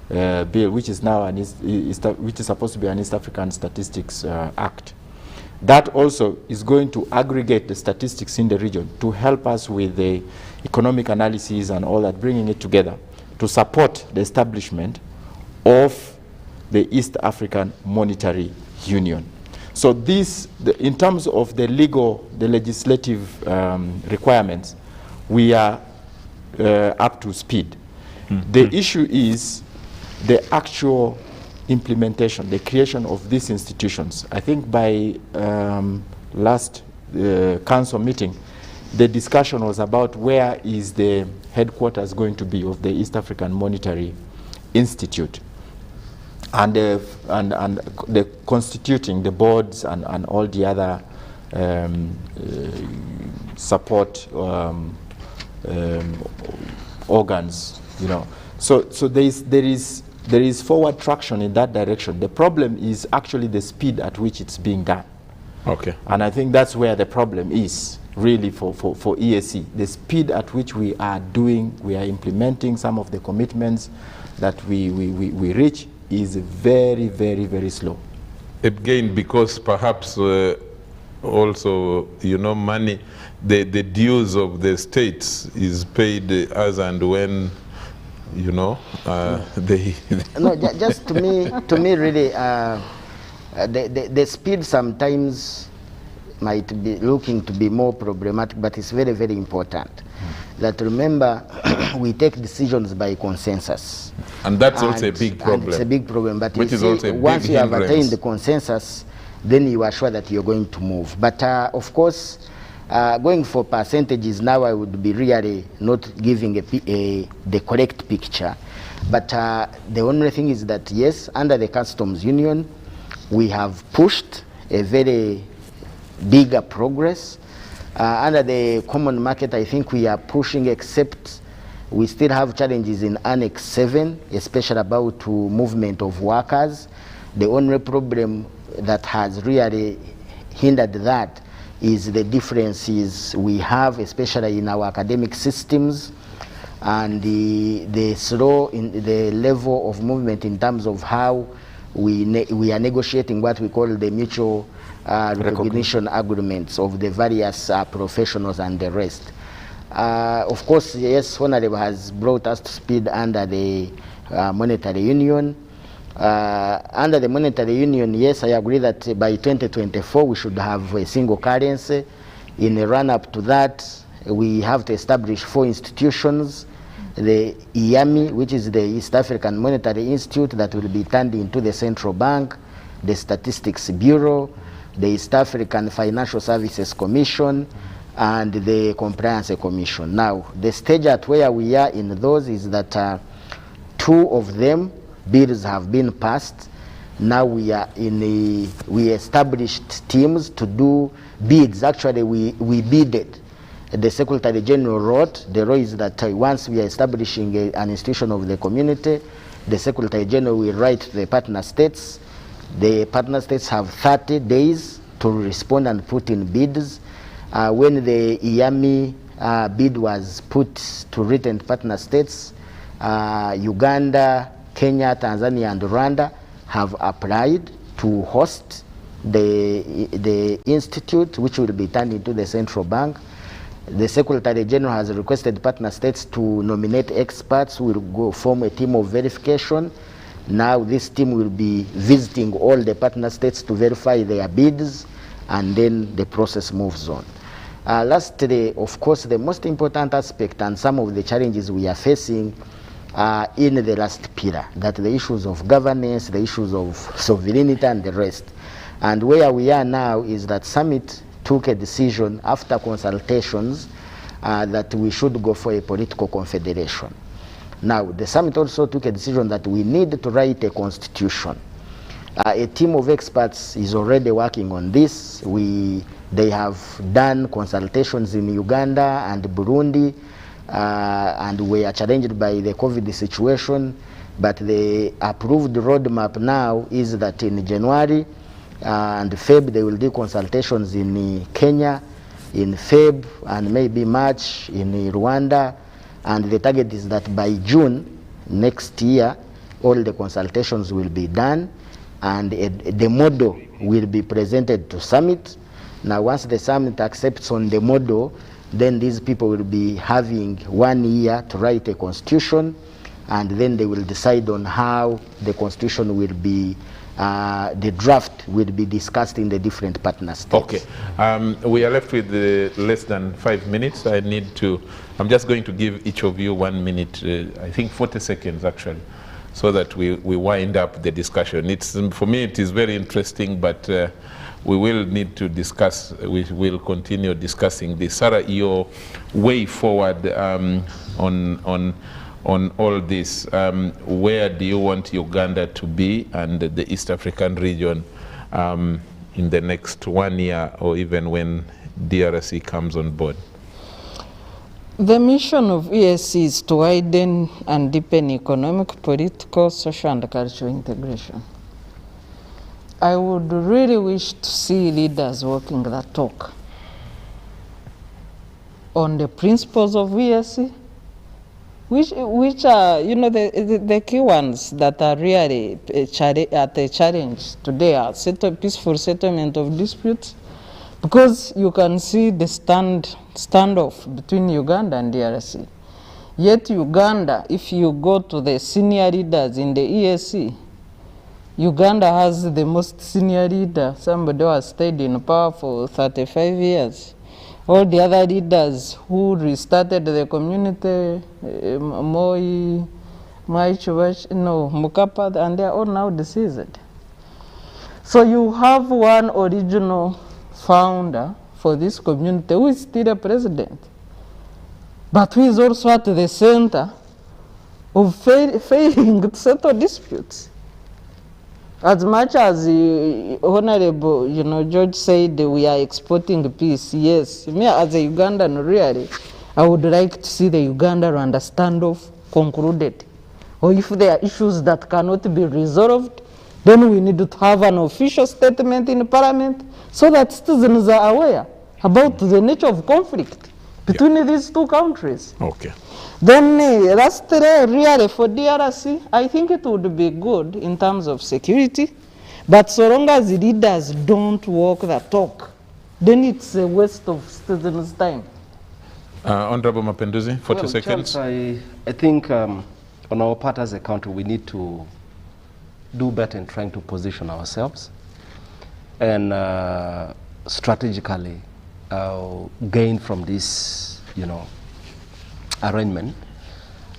Bill, which is now which is supposed to be an East African Statistics Act. That also is going to aggregate the statistics in the region to help us with the economic analysis and all that, bringing it together to support the establishment of the East African Monetary Union. So this, in terms of the legislative requirements, we are up to speed. The issue is the actual implementation, the creation of these institutions. I think by last council meeting, the discussion was about where is the headquarters going to be of the East African Monetary Institute, and the constituting the boards and all the other support organs, you know. So there is forward traction in that direction. The problem is actually the speed at which it's being done. Okay. And I think that's where the problem is, really, for EAC. The speed at which we are implementing some of the commitments that we reach is very, very, very slow. Again, because perhaps also, you know, money, the dues of the states is paid as and when, you know, they... No, just to me really, the speed sometimes might be looking to be more problematic, but it's very, very important. That remember, we take decisions by consensus. And that's also a big problem. And it's a big problem, but which you is see, also a once big you have hindrance. attained the consensus, then you are sure that you're going to move. But of course, going for percentages now, I would be really not giving the correct picture. But the only thing is that, yes, under the customs union, we have pushed a very bigger progress. Under the common market, I think we are pushing, except we still have challenges in Annex 7, especially about movement of workers. The only problem that has really hindered that is the differences we have, especially in our academic systems, and the slow in the level of movement in terms of how we are negotiating what we call the mutual recognition agreements of the various professionals and the rest. Of course, yes, Honorable has brought us to speed under the monetary union. Under the monetary union, yes, I agree that by 2024 we should have a single currency. In a run-up to that, we have to establish 4 institutions. The IAMI, which is the East African Monetary Institute, that will be turned into the central bank, the Statistics Bureau, the East African Financial Services Commission, and the Compliance Commission. Now, the stage at where we are in those is that 2 of them, bills have been passed. Now we are we established teams to do bids. Actually, we bidded. The Secretary General wrote, the law is that once we are establishing an institution of the community, the Secretary General will write to the partner states. The partner states have 30 days to respond and put in bids. When the IAMI bid was put to written partner states, Uganda, Kenya, Tanzania, and Rwanda have applied to host the institute, which will be turned into the central bank. The Secretary General has requested partner states to nominate experts who will go form a team of verification. Now this team will be visiting all the partner states to verify their bids, and then the process moves on. Lastly, of course, the most important aspect and some of the challenges we are facing are in the last pillar, that the issues of governance, the issues of sovereignty and the rest. And where we are now is that summit took a decision after consultations that we should go for a political confederation. Now, the summit also took a decision that we need to write a constitution. A team of experts is already working on this. They have done consultations in Uganda and Burundi, and we are challenged by the COVID situation. But the approved roadmap now is that in January and Feb, they will do consultations in Kenya, in Feb and maybe March in Rwanda. And the target is that by June next year, all the consultations will be done, and the model will be presented to summit. Now, once the summit accepts on the model, then these people will be having 1 year to write a constitution, and then they will decide on how the constitution will be, the draft will be discussed in the different partner states. Okay. We are left with less than 5 minutes. I'm just going to give each of you 1 minute, I think 40 seconds actually, so that we wind up the discussion. For me, it is very interesting, but we will need to discuss, we will continue discussing this. Sarah, your way forward on all this, where do you want Uganda to be and the East African region in the next 1 year, or even when DRC comes on board? The mission of EAC is to widen and deepen economic, political, social, and cultural integration. I would really wish to see leaders walking that talk on the principles of EAC, which are, you know, the key ones that are really at a challenge today are peaceful settlement of disputes, because you can see the standoff between Uganda and DRC. Yet Uganda, if you go to the senior leaders in the EAC, Uganda has the most senior leader, somebody who has stayed in power for 35 years. All the other leaders who restarted the community, Mukapa, and they are all now deceased. So you have one original founder for this community who is still a president, but who is also at the center of failing to settle disputes. As much as Honorable, George said we are exporting peace, yes. Me as a Ugandan, really, I would like to see the Uganda-Rwanda standoff concluded. Or if there are issues that cannot be resolved, then we need to have an official statement in Parliament so that citizens are aware about the nature of conflict between these two countries. Okay. Then lastly, really for DRC, I think it would be good in terms of security, but so long as the leaders don't walk the talk, then it's a waste of citizens' time. Honorable Mapenduzi, 40 seconds. Charles, I think on our part as a country, we need to do better in trying to position ourselves and strategically gain from this, arrangement.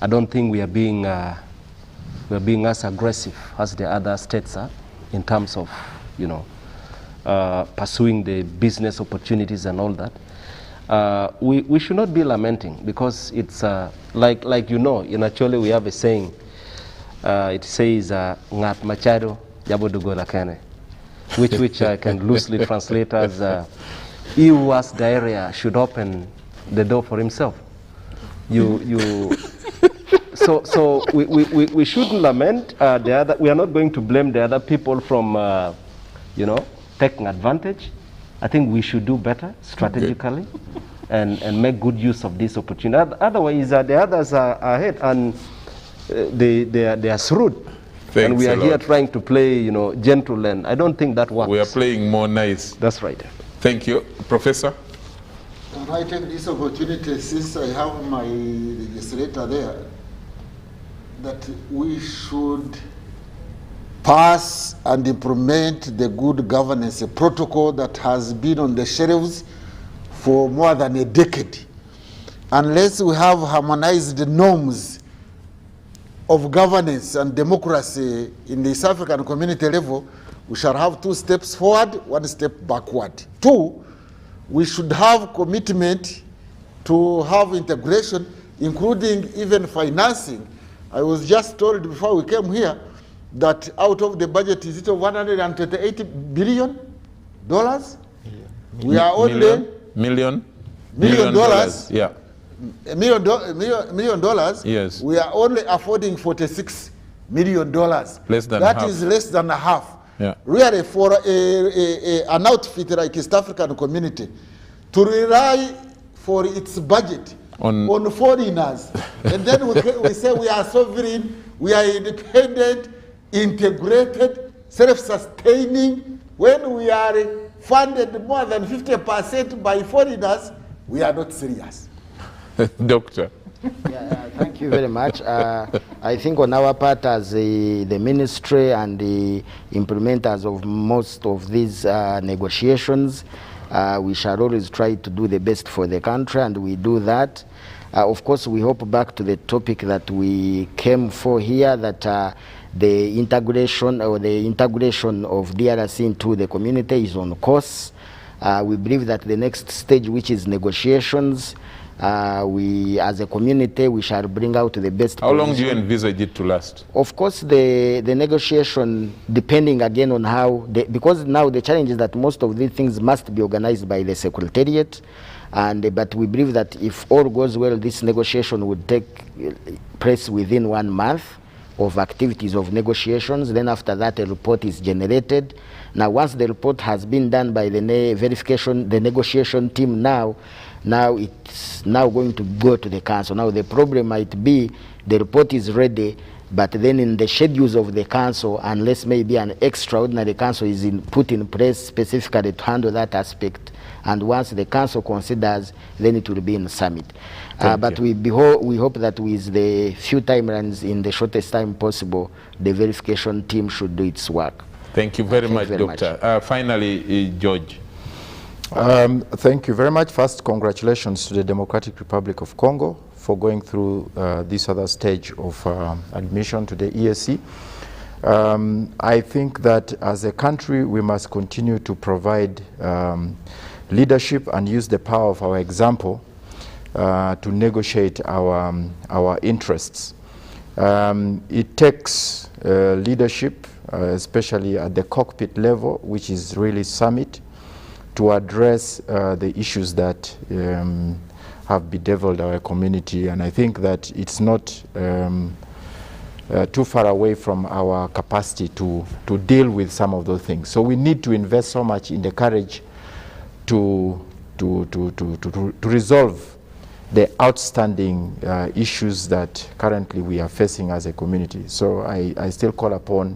I don't think we are being as aggressive as the other states are in terms of, pursuing the business opportunities and all that. We should not be lamenting, because it's like in Achole we have a saying. It says "Ngat machado jabodugo lakane," which I can loosely translate as "He who has diarrhea should open the door for himself." So we shouldn't lament the other. We are not going to blame the other people from taking advantage. I think we should do better strategically and make good use of this opportunity. Otherwise, the others are ahead and they are shrewd. Thanks, and we are here trying to play, gentle, and I don't think that works. We are playing more nice. That's right. Thank you, Professor. And I take this opportunity, since I have my legislator there, that we should pass and implement the good governance protocol that has been on the shelves for more than a decade. Unless we have harmonized norms of governance and democracy in the East African community level, we shall have 2 steps forward, 1 step backward. 2, we should have commitment to have integration, including even financing. I was just told before we came here that out of the budget is it of $128 billion? We are only million dollars. Yeah. $1 million. Yes. We are only affording $46 million. Less than that half. is less than a half. Yeah. Really, for an outfit like East African community to rely for its budget on foreigners, and then we say we are sovereign, we are independent, integrated, self-sustaining, when we are funded more than 50% by foreigners, we are not serious. Doctor. Thank you very much. I think on our part as the ministry and the implementers of most of these negotiations, we shall always try to do the best for the country, and we do that. Of course, we hope back to the topic that we came for here, that the integration of DRC into the community is on course. We believe that the next stage, which is negotiations, we as a community, we shall bring out the best. How long do you envisage it to last? Of course, the negotiation, depending again on how, because now the challenge is that most of these things must be organized by the Secretariat, but we believe that if all goes well, this negotiation would take place within 1 month of activities of negotiations. Then after that, a report is generated. Now, once the report has been done by the the negotiation team now it's now going to go to the council. Now, the problem might be the report is ready, but then in the schedules of the council, unless maybe an extraordinary council is put in place specifically to handle that aspect, and once the council considers, then it will be in summit. But we hope that with the few timelines in the shortest time possible, the verification team should do its work. Thank you very much, Doctor. Finally, George. Thank you very much. First, congratulations to the Democratic Republic of Congo for going through this other stage of admission to the EAC. I think that as a country, we must continue to provide leadership and use the power of our example to negotiate our interests. It takes leadership, especially at the cockpit level, which is really summit, to address the issues that have bedeviled our community. And I think that it's not too far away from our capacity to deal with some of those things. So we need to invest so much in the courage to resolve the outstanding issues that currently we are facing as a community. So I still call upon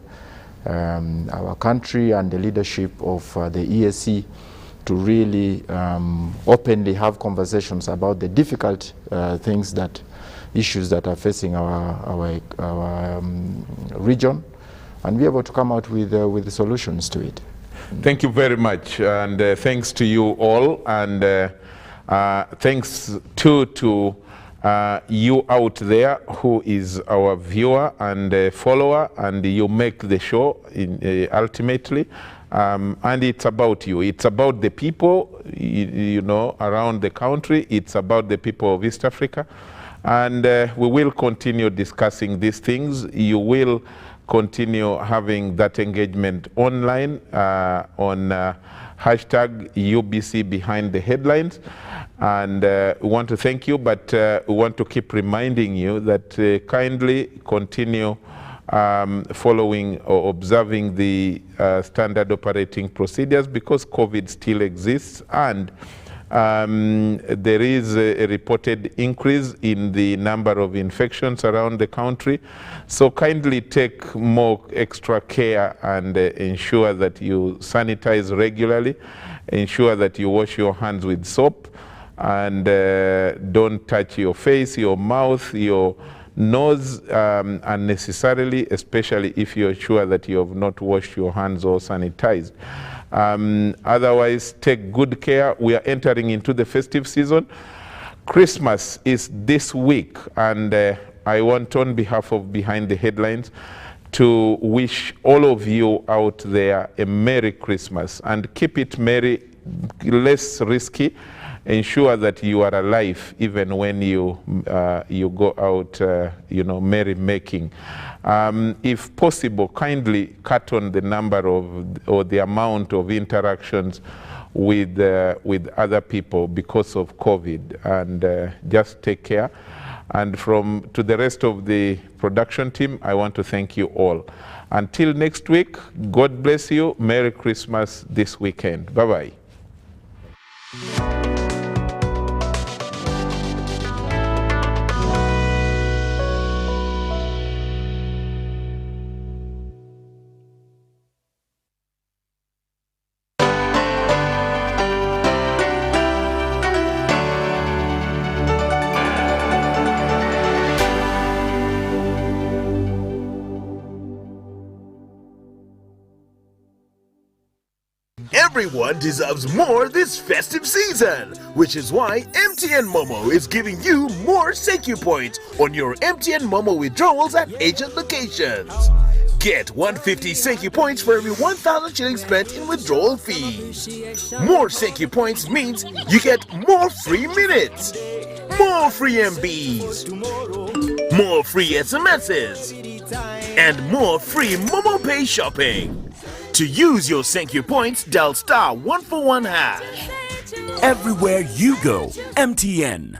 our country and the leadership of the EAC to really openly have conversations about the difficult issues that are facing our region, and be able to come out with solutions to it. Thank you very much, and thanks to you all, and thanks too to you out there who is our viewer and follower, and you make the show ultimately. And it's about you. It's about the people, you know, around the country. It's about the people of East Africa. And we will continue discussing these things. You will continue having that engagement online on hashtag UBC Behind the Headlines. And we want to thank you, but we want to keep reminding you that kindly continue following or observing the standard operating procedures, because COVID still exists, and there is a reported increase in the number of infections around the country. So kindly take more extra care and ensure that you sanitize regularly, ensure that you wash your hands with soap, and don't touch your face, your mouth, your nose unnecessarily, especially if you're sure that you have not washed your hands or sanitized. Otherwise, take good care. We are entering into the festive season. Christmas is this week, and I want, on behalf of Behind the Headlines, to wish all of you out there a Merry Christmas, and keep it merry, less risky. Ensure that you are alive even when you go out, merry-making. If possible, kindly cut on the number of, or the amount of interactions with other people because of COVID, and just take care. And to the rest of the production team, I want to thank you all. Until next week, God bless you. Merry Christmas this weekend. Bye-bye. Everyone deserves more this festive season, which is why MTN Momo is giving you more Senkyu points on your MTN Momo withdrawals at agent locations. Get 150 Senkyu points for every 1,000 shillings spent in withdrawal fees. More Senkyu points means you get more free minutes, more free MBs, more free SMSs, and more free Momo Pay shopping. To use your Senkyu points, dial *141#. Everywhere you go, MTN.